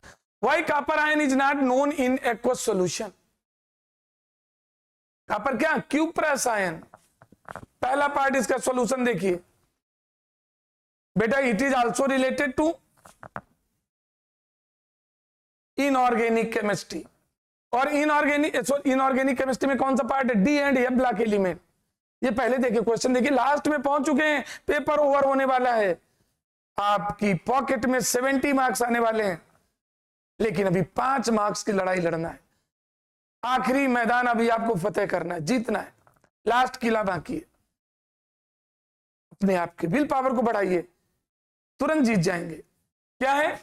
Why copper ion is not known in aqueous solution? Copper क्या, cuprous ion. पहला part इसका solution देखिए बेटा, it is also related to inorganic chemistry. और इनऑर्गेनिक केमिस्ट्री में कौन सा पार्ट है, D and F block element. ये पहले देखिए क्वेश्चन, देखिए लास्ट में पहुंच चुके हैं, पेपर ओवर होने वाला है, आपकी पॉकेट में 70 मार्क्स आने वाले हैं, लेकिन अभी 5 मार्क्स की लड़ाई लड़ना है। आखिरी मैदान अभी आपको फतेह करना है, जीतना है, लास्ट किला बाकी है। अपने आप के विल पावर को बढ़ाइए, तुरंत जीत जाएंगे। क्या है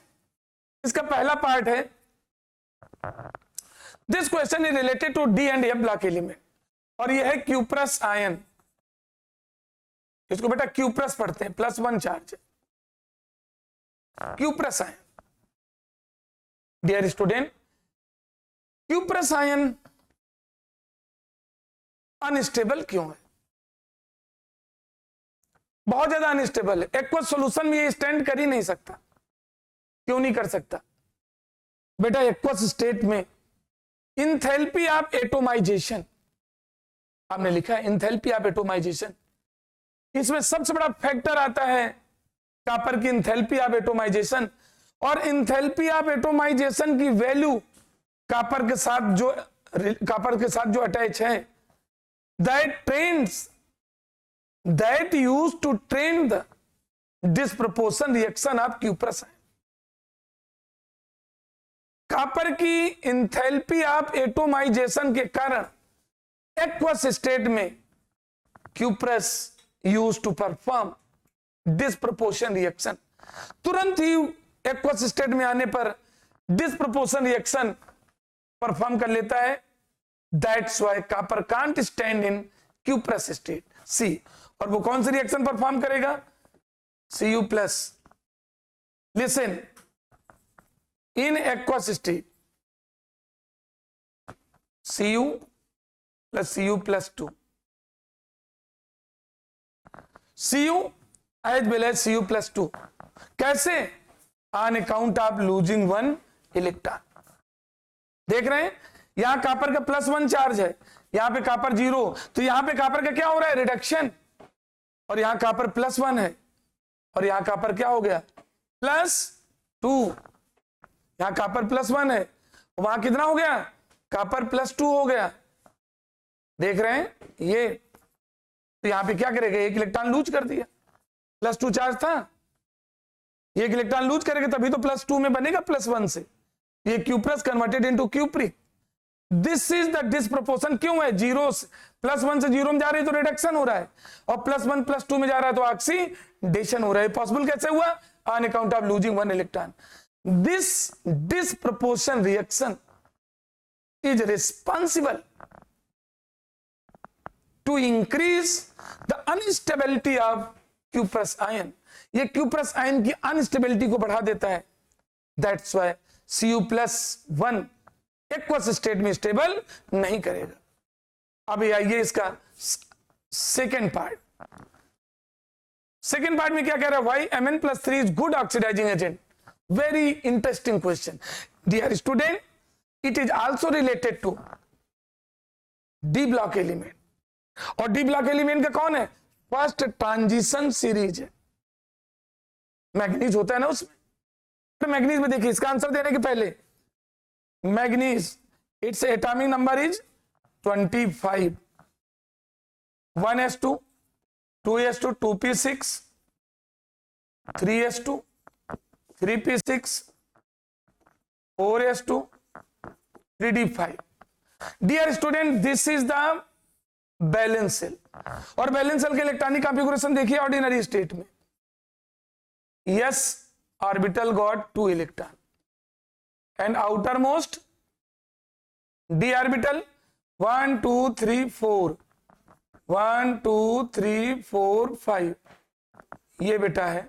इसका पहला पार्ट है, this question is related to D and F block element, और यह है क्यूप्रस आयन। इसको बेटा क्यूप्रस पढ़ते हैं, +1 charge, cuprous ion. Dear student, cuprous ion unstable क्यों है? बहुत ज्यादा अनस्टेबल है, एक्वस सॉल्यूशन में ये स्टैंड कर ही नहीं सकता। क्यों नहीं कर सकता? बेटा एक्वस स्टेट में इंथैल्पी ऑफ एटोमाइजेशन, आपने लिखा है इंथैल्पी ऑफ एटोमाइजेशन, इसमें सबसे बड़ा फैक्टर आता है कॉपर की इंथैल्पी ऑफ एटोमाइजेशन। और इंथैल्पी ऑफ एटोमाइजेशन की वैल्यू कॉपर के साथ जो अटैच है, that used to train the disproportion reaction of cuprous ion. Copper की इंथैल्पी ऑफ एटोमाइजेशन के कारण एक्वस स्टेट में cuprous used to perform disproportionation reaction. तुरंत ही एक्वस स्टेट में आने पर डिस्प्रपोर्शन रिएक्शन परफॉर्म कर लेता है। That's why copper can't stand in cuprous state सी। और वो कौन सी रिएक्शन परफॉर्म करेगा? Cu+। Listen, in aqueous state Cu + Cu+2, Cu as well as Cu+2। कैसे? On account of losing 1 electron. देख रहे हैं यहां कॉपर का +1 चार्ज है, यहां पे कॉपर 0, तो यहां पे कॉपर का क्या हो रहा है? रिडक्शन। और यहां कॉपर +1 है, और यहां कॉपर क्या हो गया? +2। यहां कॉपर +1 है, वहां कितना हो गया? कॉपर +2 हो गया। देख रहे हैं ये, तो यहां पे क्या करेगा? एक इलेक्ट्रॉन लूज कर दिया, +2 चार्ज था, एक इलेक्ट्रॉन लूज करेगा तभी तो +2 में बनेगा +1 से। ये cuprous converted into cupric. This is the disproportion. क्यों है? जीरो +1 से 0 में जा रही है तो रिडक्शन हो रहा है, और +1 +2 में जा रहा है तो ऑक्सीडेशन हो रहा है। पॉसिबल कैसे हुआ? On account of losing 1 electron. This disproportion reaction is responsible to increase the instability of cuprous ion. ये क्यूप्रस आयन की अनस्टेबिलिटी को बढ़ा देता है। That's why Cu+1 aqueous state में स्टेबल नहीं करेगा। अब आइए इसका सेकेंड पार्ट। सेकेंड पार्ट में क्या कह रहा है? Why Mn+3 is good oxidizing agent. Very interesting question dear student. It is also related to D block element, और डी ब्लॉक एलिमेंट का कौन है? फर्स्ट ट्रांजिशन सीरीज है। मैग्नीज होता है ना उसमें, तो मैग्नीज में देखिए, इसका आंसर देने के पहले manganese its atomic number is 25, 1s2, 2s2, 2p6, 3s2, 3p6, 4s2, 3d5। Dear student, this is the valence shell, और बैलेंस सेल के इलेक्ट्रॉनिक कॉन्फ़िगरेशन देखिए ऑर्डिनरी स्टेट में। s orbital got 2 electron and outermost d orbital 1 2 3 4 1 2 3 4 5। ये बेटा है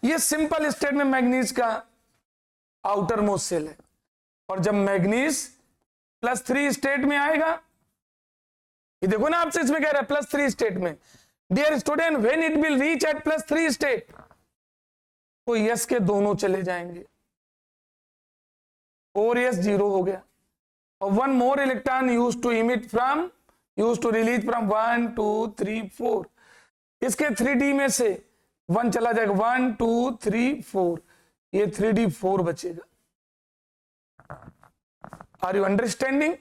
ये simple state में manganese का आउटर मोस्ट सेल है, और जब मैग्नीज +3 स्टेट में आएगा, ये देखो ना आपसे इसमें कह रहा है +3 स्टेट में। Dear student, when it will reach at +3 state, तो यस के दोनों चले जाएंगे, 4s 0 हो गया, और 1 more electron use to release from 1 2 3 4। इसके 3d में से 1 चला जाएगा, 1 2 3 4, ये 3d4 बचेगा। Are you understanding?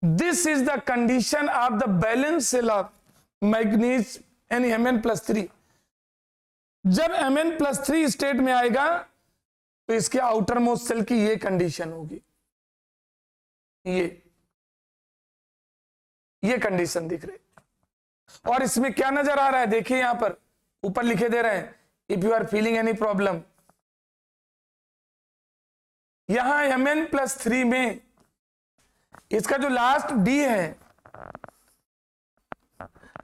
This is the condition of the valence shell of manganese and Mn+3। जब Mn+3 स्टेट में आएगा तो इसके आउटर मोस्ट सेल की ये कंडीशन होगी, ये कंडीशन दिख रही। और इसमें क्या नजर आ रहा है? देखिए यहां पर ऊपर लिखे दे रहे हैं, if you are feeling any problem. यहां Mn+3 में इसका जो लास्ट डी है,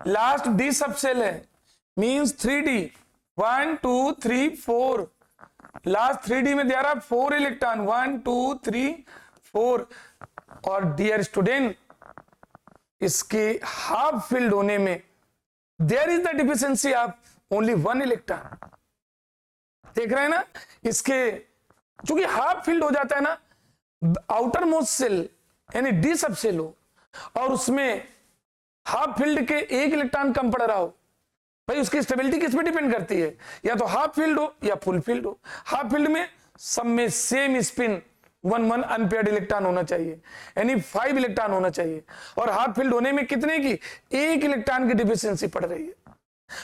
लास्ट डी सब सेल है, मींस 3d 1 2 3 4। लास्ट 3d में दे रहा 4 इलेक्ट्रॉन, 1 2 3 4। और डियर स्टूडेंट, इसके हाफ फिल्ड होने में there is the deficiency of only 1 electron. देख रहे हैं ना, इसके चूंकि हाफ फिल्ड हो जाता है ना, आउटर मोस्ट सेल यानी डी सब सेल हो, और उसमें हाफ फील्ड के 1 इलेक्ट्रॉन कम पड़ रहा हो, भाई उसकी स्टेबिलिटी किस पे डिपेंड करती है? या तो हाफ फील्ड हो या फुल फील्ड हो। हाफ फील्ड में सब में सेम स्पिन 1 अनपेयर्ड इलेक्ट्रॉन होना चाहिए, यानी 5 इलेक्ट्रॉन होना चाहिए, और हाफ फील्ड होने में कितने की? 1 इलेक्ट्रॉन की डिफिशियंसी पड़ रही है।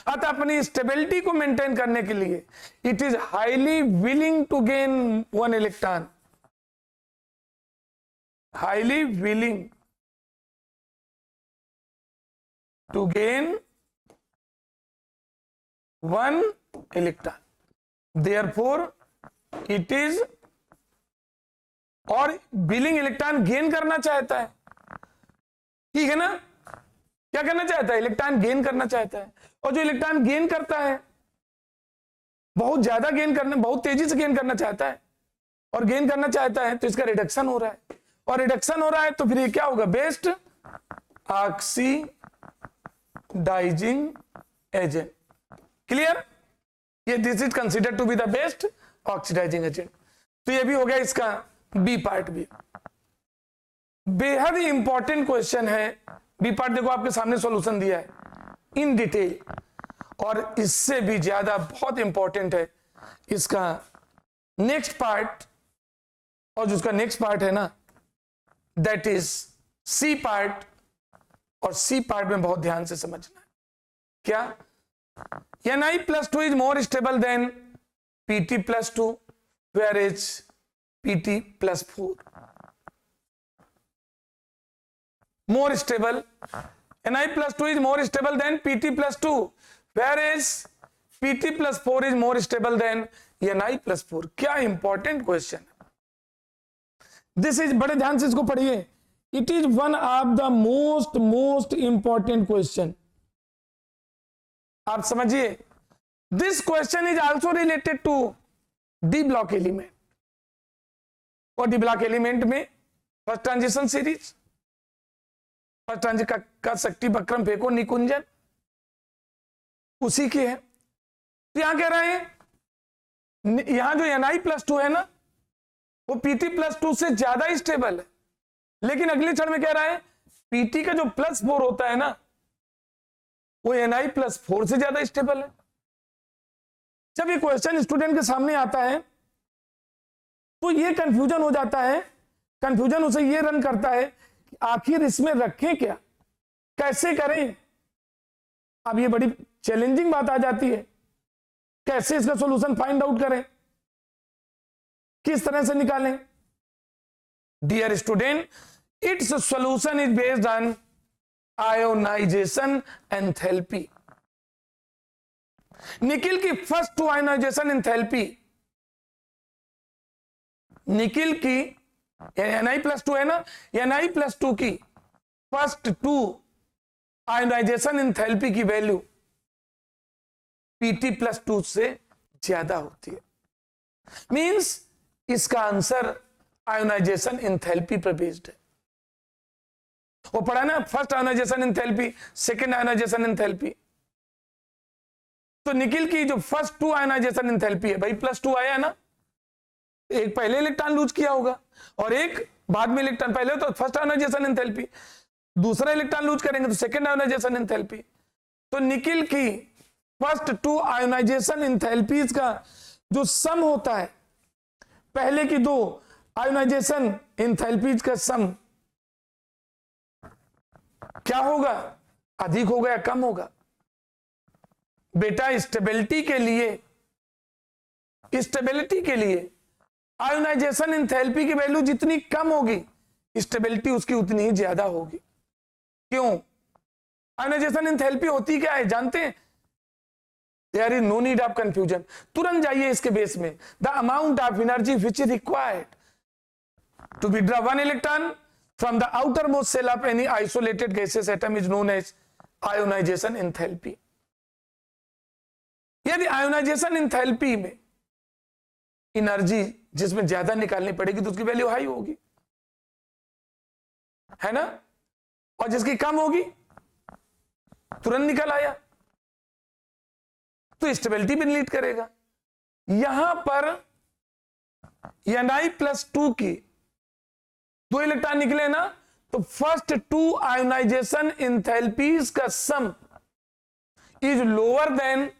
अतः अपनी स्टेबिलिटी को मेंटेन करने के लिए it is highly willing to gain 1 electron, highly willing to gain 1 electron, therefore it is, और बिलिंग इलेक्ट्रॉन गेन करना चाहता है, ठीक है ना? क्या करना चाहता है? इलेक्ट्रॉन गेन करना चाहता है, और जो इलेक्ट्रॉन गेन करता है बहुत ज्यादा गेन करना, बहुत तेजी से गेन करना चाहता है, और गेन करना चाहता है तो इसका रिडक्शन हो रहा है, और रिडक्शन हो रहा है तो फिर ये क्या होगा? Best oxidizing agent. क्लियर? ये this is considered to be the best oxidizing agent. तो ये भी हो गया इसका बी पार्ट भी। बेहद ही इंपॉर्टेंट क्वेश्चन है बी पार्ट। देखो आपके सामने सॉल्यूशन दिया है इन डिटेल, और इससे भी ज्यादा बहुत इंपॉर्टेंट है इसका नेक्स्ट पार्ट, और जो उसका नेक्स्ट पार्ट है ना, दैट इज सी पार्ट। और सी पार्ट में बहुत ध्यान से समझना है। क्या? Ni+2 is more stable than Pt+2, whereas Pt+4। more stable. Na+2 is more stable than Pt+2, whereas Pt plus 4 is more stable than Na+4. क्या इंपॉर्टेंट क्वेश्चन, दिस इज, बड़े ध्यान से इसको पढ़िए, it is one of the most important question. आप समझिए, this question is also related to D block element. और D block element में first transition series, first transition का शक्ति वक्रम फेंको निकुंजन उसी की है. तो यहां कह रहे हैं, यहां जो Na+2 है ना, वो Pt+2 से ज्यादा स्टेबल है, लेकिन अगले क्षण में कह रहा है Pt का जो +4 होता है ना, वो Na+4 से ज्यादा स्टेबल है. जब ये क्वेश्चन स्टूडेंट के सामने आता है तो ये कंफ्यूजन हो जाता है, कंफ्यूजन उसे ये रन करता है कि आखिर इसमें रखें क्या, कैसे करें. अब ये बड़ी चैलेंजिंग बात आ जाती है, कैसे इसका सॉल्यूशन फाइंड आउट करें, किस तरह से निकालें. Dear student, it's solution is based on ionization enthalpy. Nickel की first two ionization enthalpy, nickel की Na+2 है ना, Na+2 की फर्स्ट टू आयोनाइजेशन एंथैल्पी की वैल्यू Pt+2 से ज्यादा होती है. मींस इसका आंसर आयोनाइजेशन एंथैल्पी पर बेस्ड है. वो पढ़ा ना, first ionization enthalpy, second ionization enthalpy. तो निकिल की जो फर्स्ट टू आयोनाइजेशन एंथैल्पी है भाई, +2 आया है ना, एक पहले इलेक्ट्रॉन लूज किया होगा और एक बाद में इलेक्ट्रॉन, पहले तो फर्स्ट आयोनाइजेशन एंथैल्पी, दूसरा इलेक्ट्रॉन लूज करेंगे तो सेकंड आयोनाइजेशन एंथैल्पी. तो निकिल की फर्स्ट टू आयोनाइजेशन एंथैल्पीज का जो सम होता है, पहले की दो आयोनाइजेशन एंथैल्पीज का सम क्या होगा, अधिक होगा या कम होगा. बेटा स्टेबिलिटी के लिए आयोनाइजेशन एंथैल्पी की वैल्यू जितनी कम होगी, स्टेबिलिटी उसकी उतनी ही ज्यादा होगी. क्यों? आयोनाइजेशन एंथैल्पी होती क्या है जानते हैं? There is no need of confusion. तुरंत जाइए इसके बेस में. The amount of energy which is required to withdraw one electron from the outer most shell of any isolated gases atom is known as ionization enthalpy. यदि ionization enthalpy में energy जिसमें ज्यादा निकालनी पड़ेगी तो उसकी वैल्यू हाई होगी, है ना, और जिसकी कम होगी तुरंत निकल आया, तो स्टेबिलिटी भी लीड करेगा. यहां पर Na+2 की दो इलेक्ट्रॉन निकले ना, तो फर्स्ट टू आयोनाइजेशन एंथैल्पीज का sum is lower than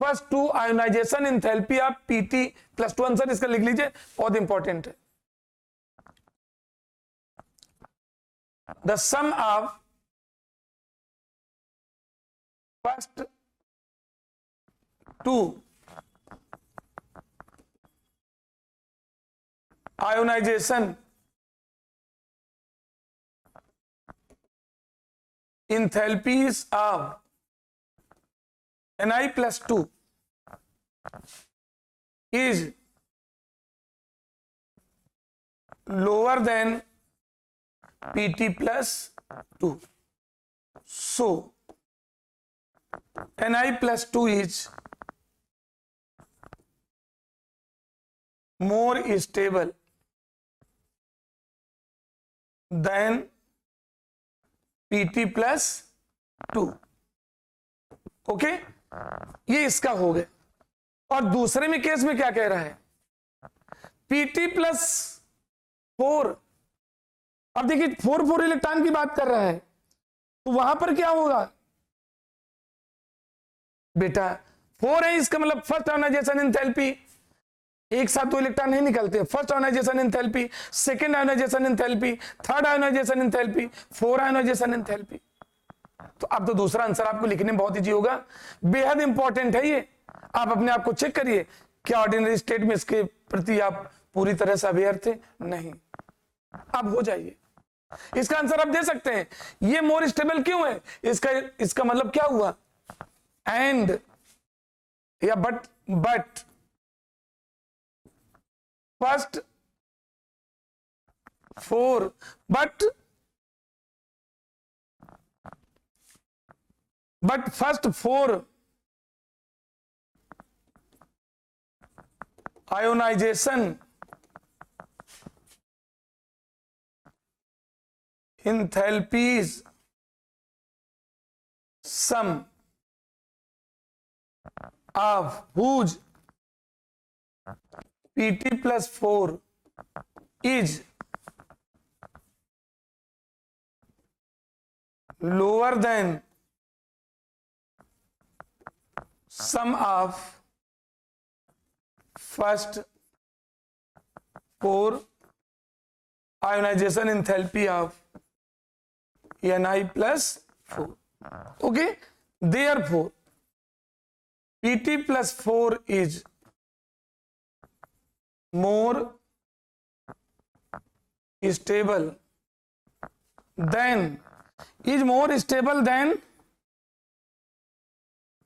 first two ionization enthalpy of Pt+2. Answer इसका लिख लीजिए, बहुत इंपॉर्टेंट है. The sum of first two ionization enthalpies of Na+2 is lower than Pt+2. So Na+2 is more stable than Pt+2. Okay, ये इसका हो गया. और दूसरे में केस में क्या कह रहा है, Pt+4. अब देखिए 4 इलेक्ट्रॉन की बात कर रहा है, तो वहां पर क्या होगा बेटा, 4 है, इसका मतलब फर्स्ट आयोनाइजेशन एंथैल्पी, एक साथ दो इलेक्ट्रॉन नहीं निकलते. First ionization enthalpy, second ionization enthalpy, third ionization enthalpy, 4 ionisation enthalpy. तो अब तो दूसरा आंसर आपको लिखने में बहुत इजी होगा. बेहद इंपॉर्टेंट है ये. आप अपने आप को चेक करिए, क्या ऑर्डिनरी स्टेट में इसके प्रति आप पूरी तरह से अवेयर थे? नहीं. अब हो जाइए. इसका आंसर आप दे सकते हैं। ये मोर स्टेबल क्यों है, इसका मतलब क्या हुआ, एंड या but first 4 but first 4 ionization enthalpies sum of whose Pt plus 4 is lower than sum of first 4 ionization enthalpy of Ni plus 4. Okay, therefore Pt plus 4 is more stable than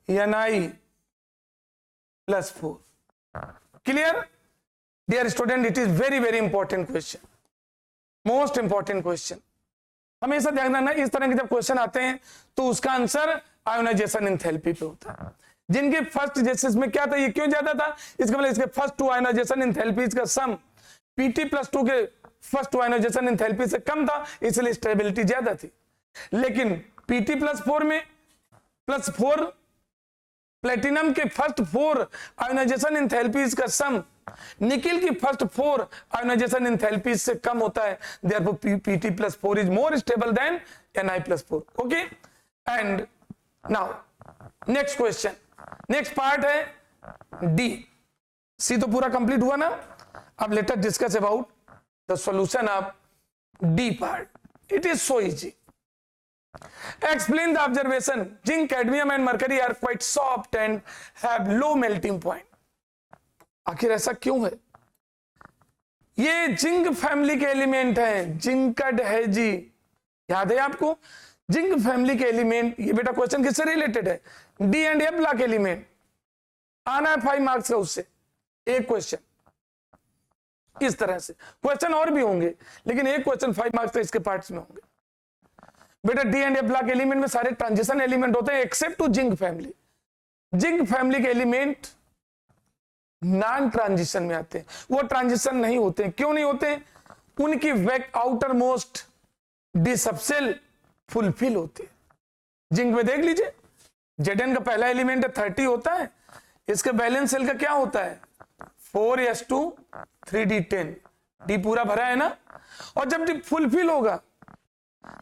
Ni plus 4. Clear? Dear student, it is very very important question, most important question. हमेशा ध्यान रखना, इस तरह के जब question आते हैं तो उसका आंसर आयोनाइजेशन एंथैल्पी पे होता है। जिनके फर्स्ट जैसे में क्या था, ये क्यों ज्यादा था, इसका मतलब इसके फर्स्ट 2 आयोनाइजेशन एंथैल्पीज का सम Pt plus 2 के फर्स्ट 2 आयोनाइजेशन एंथैल्पी से कम था, इसलिए स्टेबिलिटी ज्यादा थी। लेकिन Pt plus 4 में प्लस 4 प्लेटिनम के फर्स्ट 4 आयोनाइजेशन एंथैल्पीज का सम निकिल की फर्स्ट 4 आयोनाइजेशन एंथैल्पीज से कम होता है, therefore Pt plus 4 is more stable than Ni plus 4. Okay, and now next question, next part है D. C तो पूरा कंप्लीट हुआ ना, अब late us discuss about the solution of D part. It is so easy. Explain the observation. Zinc, cadmium and mercury are quite soft and have low melting point. आखिर ऐसा क्यों है? ये जिंक फैमिली के element हैं, जिंकड है जी, याद है आपको? जिंक फैमिली के एलिमेंट, ये बेटा क्वेश्चन किससे रिलेटेड है, D and A block element, आना है 5 मार्क्स का उससे एक क्वेश्चन। इस तरह से क्वेश्चन और भी होंगे, लेकिन एक क्वेश्चन 5 मार्क्स का इसके पार्ट्स में होंगे। बेटा D and A block element में सारे ट्रांजिशन एलिमेंट होते हैं except to zinc family. Zinc family के एलिमेंट नॉन ट्रांजिशन में आते हैं, वो ट्रांजिशन नहीं होते हैं। क्यों नहीं होते? उनकी weak outermost d subshell fulfil होती है। जिंक में देख लीजिए, Zn का पहला एलिमेंट है 30 होता है, इसके बैलेंस सेल का क्या होता है 4s2 3d10, डी पूरा भरा है ना। और जब डी फुलफिल होगा,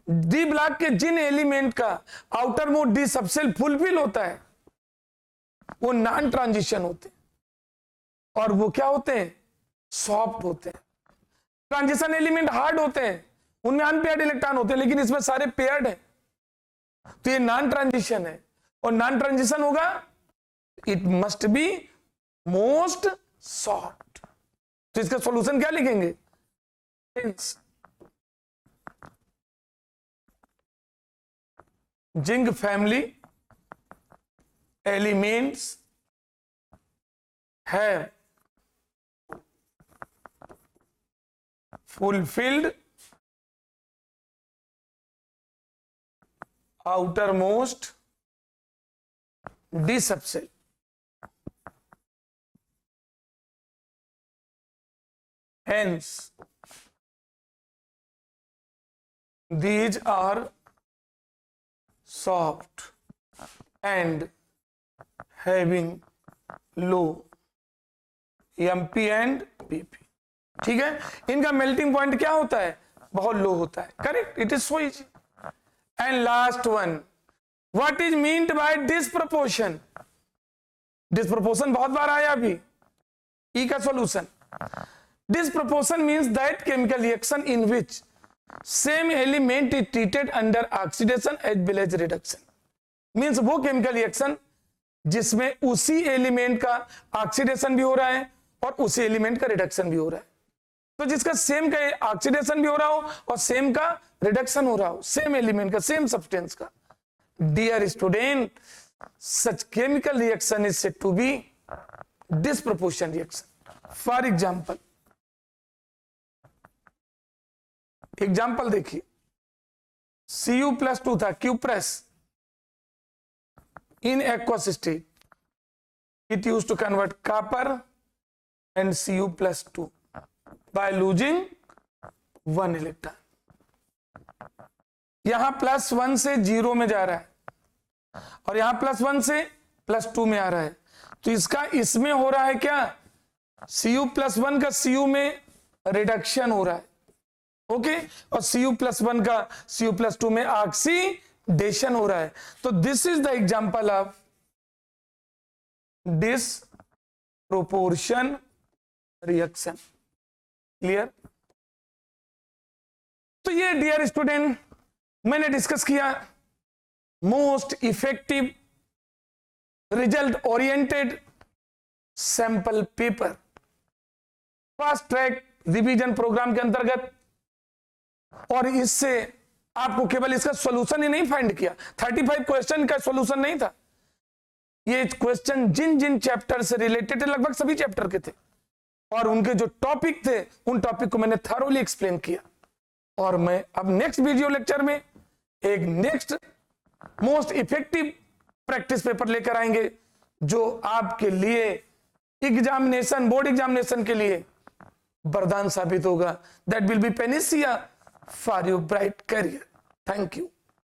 डी ब्लॉक के जिन एलिमेंट का outer most d subshell fulfil होता है वो नॉन ट्रांजिशन होते हैं, और वो क्या होते हैं, सॉफ्ट होते हैं। ट्रांजिशन एलिमेंट हार्ड होते हैं, उनमें अनपेयर्ड इलेक्ट्रॉन होते हैं, लेकिन इसमें सारे पेयर्ड है, तो ये नॉन ट्रांजिशन है। और नॉन ट्रांजिशन होगा, it must be most soft. तो इसका सॉल्यूशन क्या लिखेंगे, zinc family elements have fulfilled outermost d subcell, hence these are soft and having low MP and PP। ठीक है, इनका मेल्टिंग पॉइंट क्या होता है, बहुत लो होता है। Correct, it is so easy. And last one, what is meant by disproportion. Disproportion बहुत बार आया अभी, ई का solution. Disproportion means that chemical reaction in which same element is treated under oxidation as well as reduction. Means वो chemical reaction जिसमें उसी element का oxidation भी हो रहा है और उसी एलिमेंट का रिडक्शन भी हो रहा है। तो जिसका सेम का ऑक्सीडेशन भी हो रहा हो और सेम का रिडक्शन हो रहा हो, सेम एलिमेंट का, सेम सब्सटेंस का। Dear student, such chemical reaction is said to be disproportion reaction. For example देखिए, Cu+2 था, cuprous in aqueous state, it used to convert copper and Cu+2 by losing 1 electron। यहां +1 से 0 में जा रहा है और यहां +1 से +2 में आ रहा है, तो इसका इसमें हो रहा है क्या, Cu+1 का Cu में रिडक्शन हो रहा है, ओके, और Cu+1 का Cu+2 में ऑक्सीडेशन हो रहा है। तो this is the example of disproportion reaction. Clear? तो ये डियर स्टूडेंट मैंने डिस्कस किया most effective result oriented sample paper fast track revision program के अंतर्गत, और इससे आपको केवल इसका सॉल्यूशन ही नहीं फाइंड किया, 35 क्वेश्चन का सॉल्यूशन नहीं था, ये क्वेश्चन जिन जिन चैप्टर से रिलेटेड है, लगभग सभी चैप्टर के थे, और उनके जो टॉपिक थे उन टॉपिक को मैंने थॉरोली एक्सप्लेन किया। और मैं अब नेक्स्ट वीडियो लेक्चर में एक next most effective practice paper लेकर आएंगे, जो आपके लिए एग्जामिनेशन, बोर्ड एग्जामिनेशन के लिए वरदान साबित होगा। That will be panacea for your bright career. Thank you.